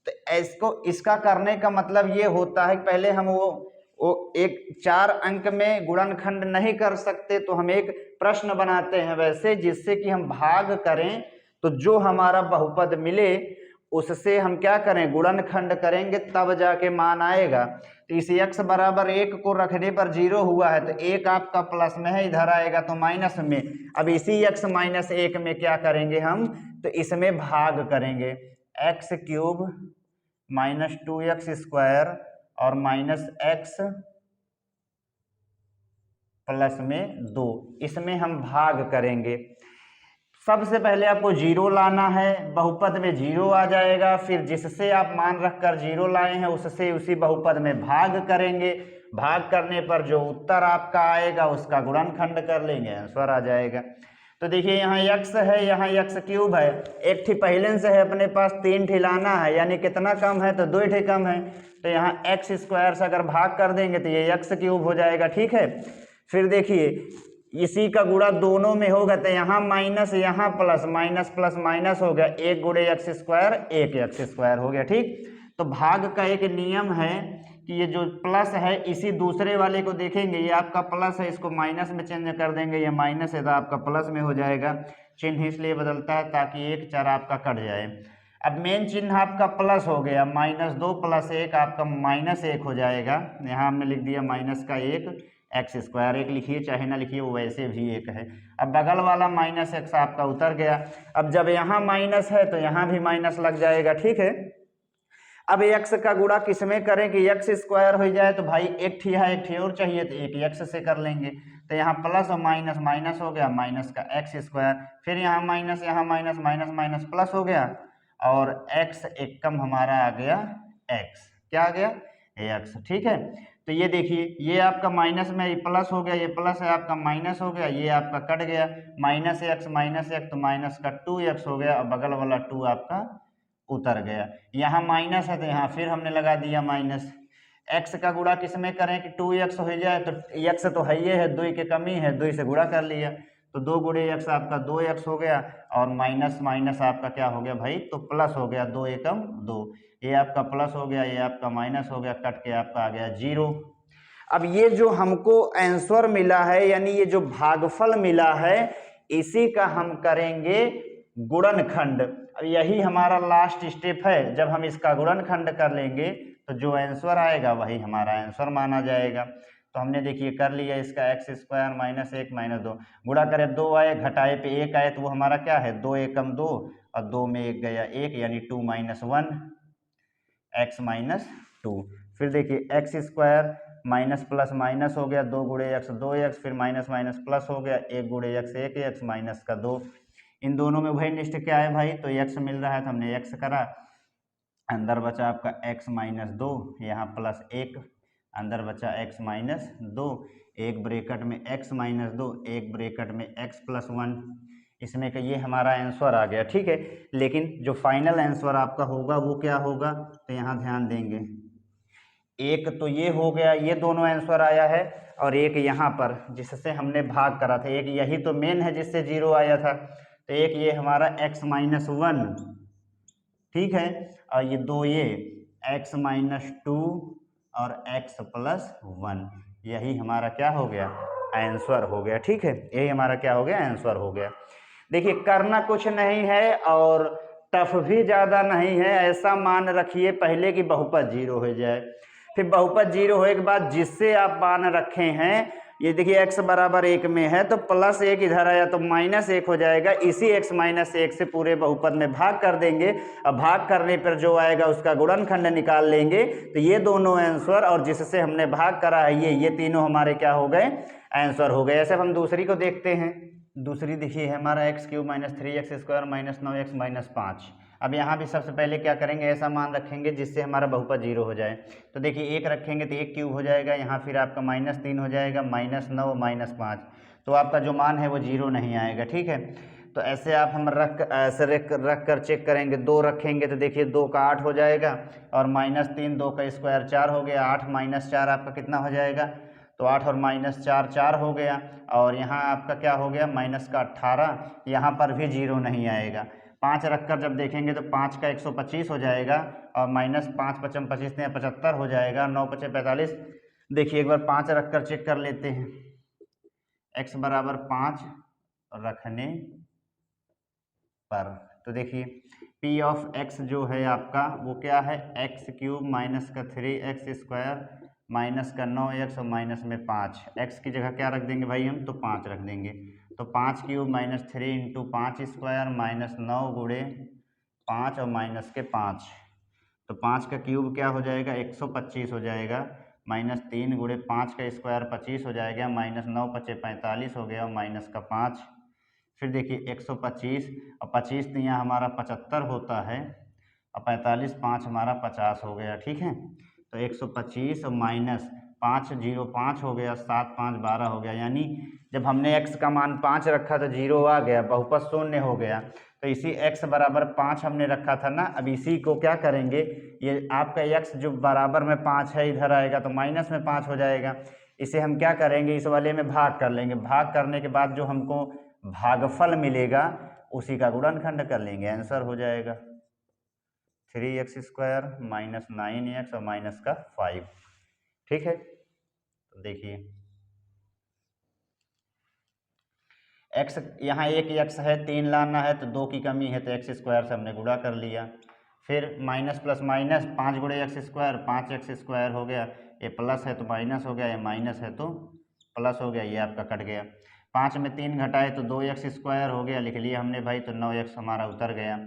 तो इसका करने का मतलब ये होता है कि पहले हम वो एक 4 अंक में गुणनखंड नहीं कर सकते, तो हम एक प्रश्न बनाते हैं वैसे, जिससे कि हम भाग करें तो जो हमारा बहुपद मिले उससे हम क्या करें, गुणनखंड करेंगे, तब जाके मान आएगा। तो इस x बराबर 1 को रखने पर 0 हुआ है, तो 1 आपका प्लस में है, इधर आएगा तो माइनस में। अब इसी x -1 में क्या करेंगे हम, तो इसमें भाग करेंगे, x³ -2x² और -x प्लस में 2, इसमें हम भाग करेंगे। सबसे पहले आपको 0 लाना है, बहुपद में 0 आ जाएगा, फिर जिससे आप मान रखकर 0 लाए हैं उससे उसी बहुपद में भाग करेंगे। भाग करने पर जो उत्तर आपका आएगा उसका गुणनखंड कर लेंगे, आंसर आ जाएगा। तो देखिए यहाँ x है, यहाँ x³ है, एक ठी पहले से है अपने पास, 3 ठी लाना है, यानी कितना कम है, तो 2 ठी कम है, तो यहाँ x² से अगर भाग कर देंगे तो ये x³ हो जाएगा, ठीक है। फिर देखिए इसी का गुणा दोनों में होगा, तो यहाँ माइनस यहाँ प्लस, माइनस प्लस माइनस हो गया, 1 गुणे x² 1 x² हो गया, ठीक। तो भाग का एक नियम है कि ये जो प्लस है इसी दूसरे वाले को देखेंगे, ये आपका प्लस है, इसको माइनस में चेंज कर देंगे, ये माइनस है तो आपका प्लस में हो जाएगा। चिन्ह इसलिए बदलता है ताकि एक चर आपका कट जाए। अब मेन चिन्ह आपका प्लस हो गया, -2 + 1 आपका -1 हो जाएगा। यहाँ हमने लिख दिया -1 x², एक लिखिए चाहे ना लिखिए, वो वैसे भी 1 है। अब बगल वाला -x आपका उतर गया। अब जब यहाँ माइनस है तो यहाँ भी माइनस लग जाएगा, ठीक है। अब x का गुणा किस में करें कि x² हो जाए, तो भाई एक ठी है, एक ठी और चाहिए, तो एक x से कर लेंगे। तो यहाँ प्लस और माइनस, माइनस हो गया, माइनस का x², फिर यहाँ माइनस, यहाँ माइनस, माइनस माइनस प्लस हो गया, और x एक कम हमारा आ गया x, क्या आ गया x, ठीक है। तो ये देखिए ये आपका माइनस में प्लस हो गया, ये प्लस है आपका माइनस हो गया, ये आपका कट गया, -x तो माइनस का 2x हो गया, और बगल वाला 2 आपका उतर गया। यहाँ माइनस है तो यहाँ फिर हमने लगा दिया माइनस। x का गुणा किस में करें कि 2x हो जाए, तो x तो है ये है, 2 की कमी है, 2 से गुणा कर लिया, तो 2 गुणे x आपका 2x हो गया, और माइनस माइनस आपका क्या हो गया भाई, तो प्लस हो गया, 2 एकम 2, ये आपका प्लस हो गया, ये आपका माइनस हो गया, कट के आपका आ गया 0। अब ये जो हमको आंसर मिला है, यानी ये जो भागफल मिला है, इसी का हम करेंगे गुणनखंड। अब यही हमारा लास्ट स्टेप है, जब हम इसका गुणनखंड कर लेंगे तो जो आंसर आएगा वही हमारा आंसर माना जाएगा। तो हमने देखिए कर लिया, इसका x² -1 -2 गुणा करें, 2 आए, घटाए पे 1 आए, तो वो हमारा क्या है, 2 एकम 2, और 2 में 1 गया 1, यानी 2 - 1 x - 2। फिर देखिए x² माइनस प्लस माइनस हो गया, 2 गुणे x 2x, फिर माइनस माइनस प्लस हो गया, 1 गुणे x 1x, माइनस का 2। इन दोनों में भाई निष्ठ क्या है भाई, तो x मिल रहा है तो हमने x करा, अंदर बचा आपका x - 2, यहाँ +1, अंदर बचा x - 2, एक ब्रैकेट में x - 2, एक ब्रैकेट में x + 1, इसमें का ये हमारा आंसर आ गया, ठीक है। लेकिन जो फाइनल आंसर आपका होगा वो क्या होगा, तो यहाँ ध्यान देंगे, एक तो ये हो गया, ये दोनों आंसर आया है, और एक यहाँ पर जिससे हमने भाग करा था, एक यही तो मेन है जिससे 0 आया था, तो एक ये हमारा x - 1, ठीक है, और ये 2 ये x - 2 और x + 1, यही हमारा क्या हो गया, आंसर हो गया, ठीक है। यही हमारा क्या हो गया, आंसर हो गया। देखिए करना कुछ नहीं है और टफ भी ज़्यादा नहीं है, ऐसा मान रखिए पहले कि बहुपद 0 हो जाए, फिर बहुपद 0 होने के बाद जिससे आप मान रखे हैं ये देखिए x बराबर 1 में है तो प्लस 1 इधर आया तो माइनस 1 हो जाएगा। इसी x माइनस 1 से पूरे बहुपद में भाग कर देंगे। अब भाग करने पर जो आएगा उसका गुणनखंड निकाल लेंगे। तो ये दोनों आंसर और जिससे हमने भाग करा है ये तीनों हमारे क्या हो गए, आंसर हो गए। ऐसे हम दूसरी को देखते हैं। दूसरी देखिए हमारा x³ minus 3x² minus 9x minus 5। अब यहाँ भी सबसे पहले क्या करेंगे, ऐसा मान रखेंगे जिससे हमारा बहुपद 0 हो जाए। तो देखिए 1 रखेंगे तो 1 क्यूब हो जाएगा, यहाँ फिर आपका -3 हो जाएगा, -9 -5, तो आपका जो मान है वो 0 नहीं आएगा। ठीक है, तो ऐसे आप हम ऐसे रख कर चेक करेंगे। 2 रखेंगे तो देखिए 2 का 8 हो जाएगा और -3 2 का स्क्वायर 4 हो गया। 8 - 4 आपका कितना हो जाएगा, तो 8 और -4 4 हो गया। और यहाँ आपका क्या हो गया, माइनस का 18, यहाँ पर भी 0 नहीं आएगा। 5 रखकर जब देखेंगे तो 5 का 125 हो जाएगा और -5 × 5 = 25 × 75 हो जाएगा, 9 × 5 = 45। देखिए एक बार 5 रखकर चेक कर लेते हैं। x बराबर 5 रखने पर तो देखिए p ऑफ x जो है आपका वो क्या है, x³ माइनस का 3x² माइनस का 9x और माइनस में 5। x की जगह क्या रख देंगे भाई हम, तो 5 रख देंगे। तो 5³ माइनस 3 × 5² माइनस 9 गुणे 5 और माइनस के 5। तो 5 का क्यूब क्या हो जाएगा, 125 हो जाएगा, -3 गुणे 5 का स्क्वायर 25 हो जाएगा, -9 × 5 = 45 हो गया और माइनस का 5। फिर देखिए 125 और 25 तो यहाँ हमारा 75 होता है और 45 5 हमारा 50 हो गया। ठीक है, तो 125 और माइनस 5 0 5 हो गया, 7 5 12 हो गया। यानी जब हमने x का मान 5 रखा तो 0 आ गया, बहुपद शून्य हो गया। तो इसी x बराबर 5 हमने रखा था ना, अब इसी को क्या करेंगे, ये आपका x जो बराबर में 5 है इधर आएगा तो माइनस में 5 हो जाएगा। इसे हम क्या करेंगे, इस वाले में भाग कर लेंगे। भाग करने के बाद जो हमको भागफल मिलेगा उसी का गुणनखंड कर लेंगे, आंसर हो जाएगा 3x² माइनस 9x और माइनस का 5। ठीक है, तो देखिए x यहाँ एक x है, 3 लाना है तो 2 की कमी है तो x² से हमने गुणा कर लिया। फिर माइनस प्लस माइनस 5 गुणे x², 5x² हो गया। ये प्लस है तो माइनस हो गया, ये माइनस है तो प्लस हो गया, ये आपका कट गया। 5 में 3 घटाए तो 2x² हो गया, लिख लिया हमने भाई, तो 9x हमारा उतर गया।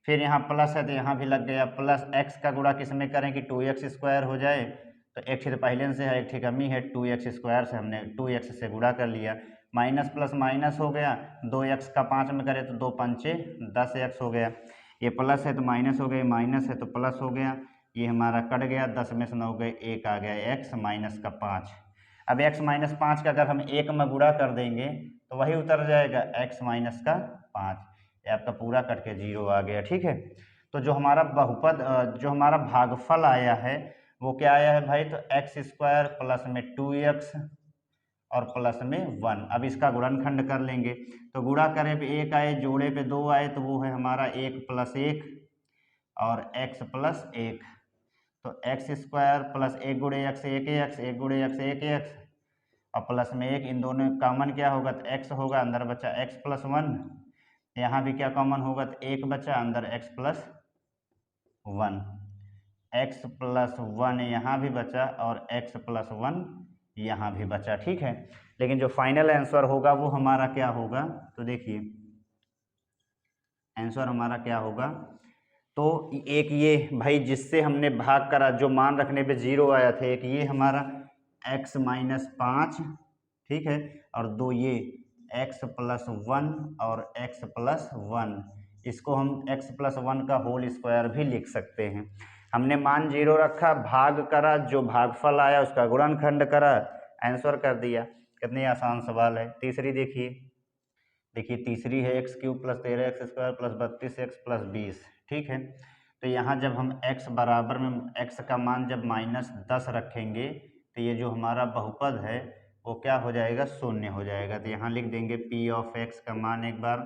फिर यहाँ प्लस है तो यहाँ भी लग गया प्लस। x का गुणा किस में करें कि 2x² हो जाए, तो एक तो पहले से है, एक ठीक कमी है, 2x² से हमने 2x से गुणा कर लिया। माइनस प्लस माइनस हो गया, 2x का 5 में करें तो 2 पंचे 10x हो गया। ये प्लस है तो माइनस हो गया, माइनस है तो प्लस हो गया, ये हमारा कट गया, 10 में से 9 गए, 1 आ गया, x माइनस का 5। अब x माइनस 5 का अगर हम 1 में गुणा कर देंगे तो वही उतर जाएगा, x माइनस का 5। ये आपका पूरा कट के 0 आ गया। ठीक है, तो जो हमारा बहुपद जो हमारा भागफल आया है वो क्या आया है भाई, तो x² प्लस में 2x और प्लस में 1। अब इसका गुणनखंड कर लेंगे, तो गुणा करें पे 1 आए, जोड़े पे 2 आए, तो वो है हमारा 1 + 1 और x + 1। तो x² प्लस 1 गुणे x 1x, 1 गुणे x 1x और प्लस में 1, इन दोनों कॉमन क्या होगा, तो x होगा, अंदर बचा x + 1। यहाँ भी क्या कॉमन होगा, तो 1 बचा, अंदर x + 1, x + 1 यहाँ भी बचा और x + 1 यहाँ भी बचा। ठीक है, लेकिन जो फाइनल आंसर होगा वो हमारा क्या होगा, तो देखिए आंसर हमारा क्या होगा, तो एक ये भाई जिससे हमने भाग करा, जो मान रखने पे 0 आया था, एक ये हमारा x माइनस 5, ठीक है, और 2 ये x + 1 और x + 1। इसको हम x + 1 का होल स्क्वायर भी लिख सकते हैं। हमने मान 0 रखा, भाग करा, जो भागफल आया उसका गुणनखंड करा, आंसर कर दिया। कितनी आसान सवाल है। तीसरी देखिए, तीसरी है x³ + 13x² + 32x + 20। ठीक है, तो यहाँ जब हम x बराबर में x का मान जब -10 रखेंगे तो ये जो हमारा बहुपद है वो क्या हो जाएगा, शून्य हो जाएगा। तो यहाँ लिख देंगे p ऑफ x का मान एक बार,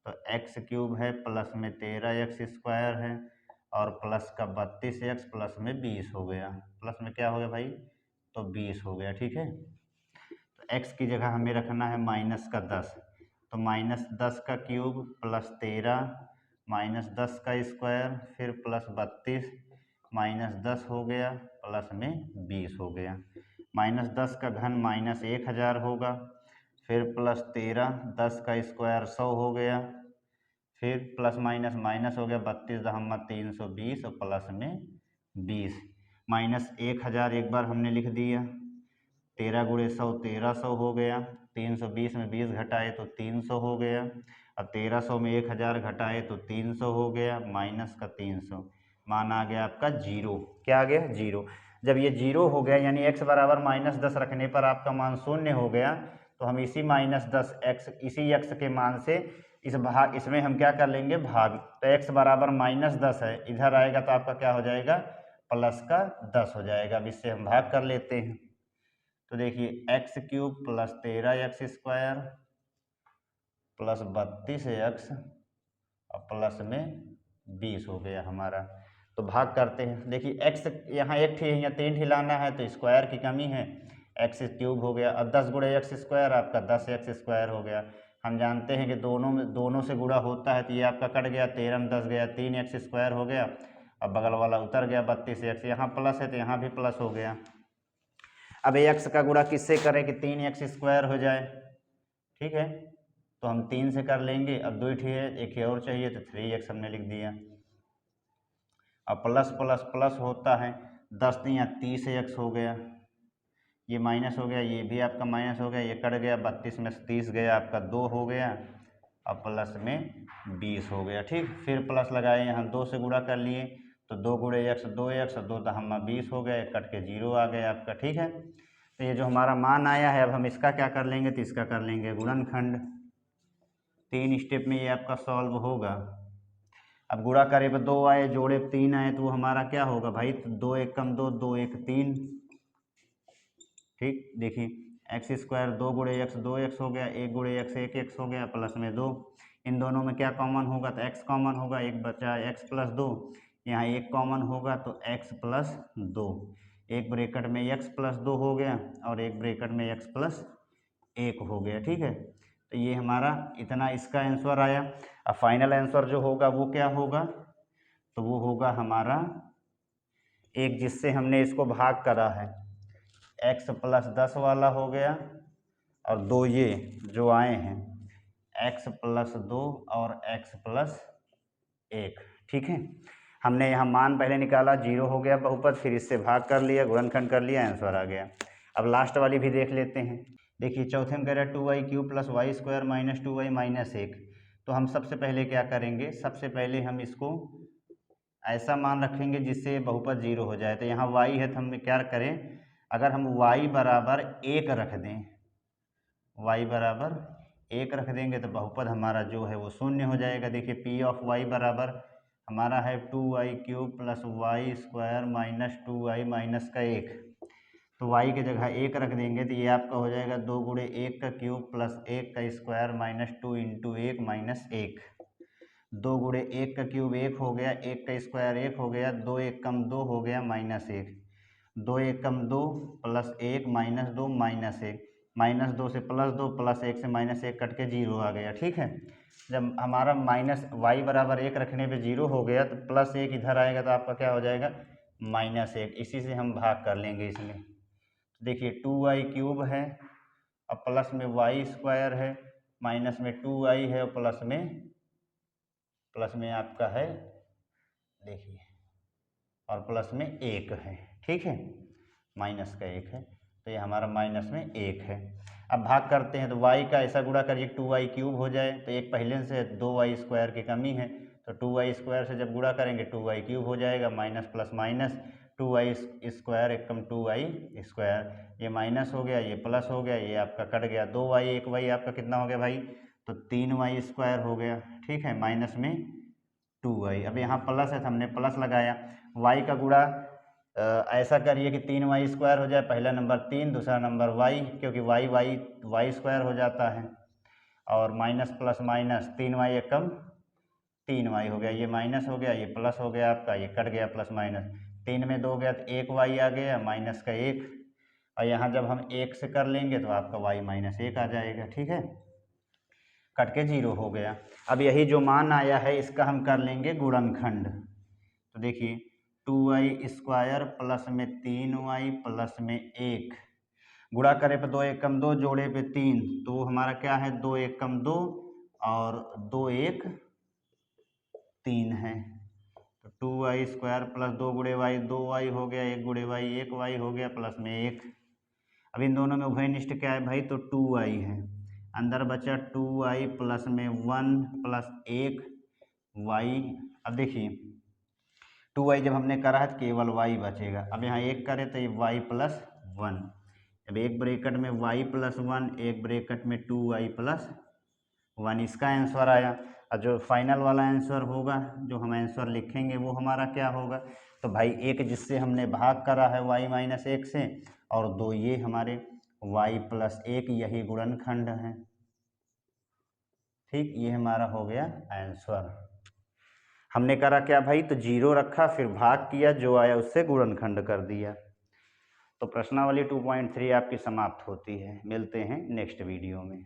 तो x³ है प्लस में 13x² है और प्लस का 32x प्लस में 20 हो गया। प्लस में क्या हो गया भाई, तो 20 हो गया। ठीक है, तो x की जगह हमें रखना है -10, तो -10 का क्यूब प्लस 13 -10 का स्क्वायर फिर प्लस 32 -10 हो गया प्लस में 20 हो गया। -10 का घन -1000 होगा, फिर +13, 10 का स्क्वायर 100 हो गया, फिर प्लस माइनस माइनस हो गया 32 दहम्मा 320 और प्लस में 20 -1000 एक बार हमने लिख दिया, 13 गुणे 100 1300 हो गया, 320 में 20 घटाए तो 300 हो गया, अब 1300 में 1000 घटाए तो 300 हो गया, माइनस का 300, मान आ गया आपका 0। क्या आ गया? 0। जब ये 0 हो गया यानी x बराबर -10 रखने पर आपका मान 0 हो गया, तो हम इसी -10 x इसी x के मान से इसमें हम क्या कर लेंगे? भाग। तो x बराबर -10 है, इधर आएगा तो आपका क्या हो जाएगा? प्लस का 10 हो जाएगा। अब इससे हम भाग कर लेते हैं, तो देखिए x³ + 13x² + 32x और प्लस में 20 हो गया हमारा। तो भाग करते हैं, देखिए x यहाँ एक ठी यहाँ 3 ठी लाना है तो स्क्वायर की कमी है, x³ हो गया। अब 10 गुणे x² आपका 10x² हो गया। हम जानते हैं कि दोनों से गुणा होता है, तो ये आपका कट गया, 13 में 10 गया, 3x² हो गया। अब बगल वाला उतर गया 32x, यहाँ प्लस है तो यहाँ भी प्लस हो गया। अब x का गुणा किससे करें कि 3x² हो जाए? ठीक है, तो हम 3 से कर लेंगे। अब 2 ही है, एक ही और चाहिए तो 3x हमने लिख दिया। अब प्लस प्लस प्लस होता है, 10 3 30x हो गया, ये माइनस हो गया, ये भी आपका माइनस हो गया, ये कट गया, 32 में 30 गया आपका 2 हो गया, अब प्लस में 20 हो गया। ठीक, फिर प्लस लगाए, यहाँ 2 से गुणा कर लिए तो 2 गुणे x 2x और 2 दहम्मा 20 हो गए, कट के 0 आ गया आपका। ठीक है, तो ये जो हमारा मान आया है, अब हम इसका क्या कर लेंगे? तो इसका कर लेंगे गुणनखंड। 3 स्टेप में ये आपका सॉल्व होगा। अब गुणा करे पर 2 आए, जोड़े 3 आए, तो वो हमारा क्या होगा भाई? तो 2 1 कम 2, 2 1 3। ठीक, देखिए x² 2 गुणे x 2x हो गया, 1 गुणे x 1x हो गया, प्लस में 2। इन दोनों में क्या कॉमन होगा? तो x कॉमन होगा, एक बचा x + 2, यहाँ 1 कॉमन होगा तो x + 2, एक ब्रैकेट में x + 2 हो गया और एक ब्रैकेट में x + 1 हो गया। ठीक है, तो ये हमारा इतना इसका आंसर आया। अब फाइनल आंसर जो होगा वो क्या होगा? तो वो होगा हमारा एक जिससे हमने इसको भाग करा है, x + 10 वाला हो गया, और 2 ये जो आए हैं x + 2 और x + 1। ठीक है, हमने यहाँ मान पहले निकाला, 0 हो गया बहुपद, फिर इससे भाग कर लिया, गुणनखंड कर लिया, आंसर आ गया। अब लास्ट वाली भी देख लेते हैं। देखिए चौथे में कह रहा है 2y³ + y² - 2y - 1। तो हम सबसे पहले क्या करेंगे? सबसे पहले हम इसको ऐसा मान रखेंगे जिससे बहुपद 0 हो जाए। तो यहाँ y है तो हम क्या करें? अगर हम y बराबर 1 रख दें, y बराबर 1 रख देंगे तो बहुपद हमारा जो है वो 0 हो जाएगा। देखिए P(y) बराबर हमारा है 2y³ + y² - 2y - 1। तो y की जगह 1 रख देंगे तो ये आपका हो जाएगा 2 गुणे 1 का क्यूब + 1 का स्क्वायर - 2 × 1 - 1। 2 गुणे 1 का क्यूब 1 हो गया, 1 का स्क्वायर 1 हो गया, 2 1 कम 2 हो गया -1, 2 1 कम 2 + 1 -2 -1, -2 से +2 +1 से -1 कट के 0 आ गया। ठीक है, जब हमारा y बराबर 1 रखने पे 0 हो गया तो +1 इधर आएगा तो आपका क्या हो जाएगा? -1। इसी से हम भाग कर लेंगे इसमें। देखिए 2y³ है और प्लस में y² है, माइनस में 2y है और प्लस में आपका है, देखिए, और प्लस में 1 है। ठीक है, माइनस का 1 है, तो ये हमारा माइनस में 1 है। अब भाग करते हैं तो y का ऐसा गुणा करिए 2y³ हो जाए, तो एक पहले से 2y² की कमी है, तो 2y² से जब गुणा करेंगे 2y³ हो जाएगा, माइनस प्लस माइनस 2y² 1 कम 2y², ये माइनस हो गया, ये प्लस हो गया, ये आपका कट गया, 2y 1y आपका कितना हो गया भाई? तो 3y² हो गया। ठीक है, माइनस में 2y। अब यहाँ प्लस है तो हमने प्लस लगाया। y का गुणा ऐसा करिए कि 3y² हो जाए, पहला नंबर 3, दूसरा नंबर y, क्योंकि y² हो जाता है, और माइनस प्लस माइनस 3y 1 कम 3y हो गया, ये माइनस हो गया, ये प्लस हो गया आपका, ये कट गया प्लस माइनस, 3 में 2 गया तो 1y आ गया, माइनस का 1, और यहाँ जब हम 1 से कर लेंगे तो आपका y - 1 आ जाएगा। ठीक है, कट के 0 हो गया। अब यही जो मान आया है इसका हम कर लेंगे गुणनखंड। तो देखिए 2y² प्लस में 3y प्लस में 1 गुणा करे पे 2 1 कम 2, जोड़े पे 3, तो हमारा क्या है 2 1 कम 2 और 2 1 3 है। तो 2y² प्लस 2 गुणे वाई 2y हो गया, 1 गुणे वाई 1y हो गया, प्लस में 1। अब इन दोनों में उभयनिष्ठ क्या है भाई, तो 2y है। अंदर बचा 2y प्लस में 1 प्लस 1y। अब देखिए 2y जब हमने करा है तो केवल y बचेगा। अब यहाँ 1 करें तो ये y प्लस 1। अब एक ब्रैकेट में y प्लस 1, एक ब्रैकेट में 2y प्लस 1, इसका आंसर आया। और जो फाइनल वाला आंसर होगा, जो हम आंसर लिखेंगे वो हमारा क्या होगा, तो भाई एक जिससे हमने भाग करा है y माइनस 1 से, और 2 ये हमारे y प्लस 1, यही गुणनखंड है। ठीक, ये हमारा हो गया आंसर। हमने करा क्या भाई, तो 0 रखा, फिर भाग किया, जो आया उससे गुणनखंड कर दिया। तो प्रश्नावली 2.3 आपकी समाप्त होती है। मिलते हैं नेक्स्ट वीडियो में।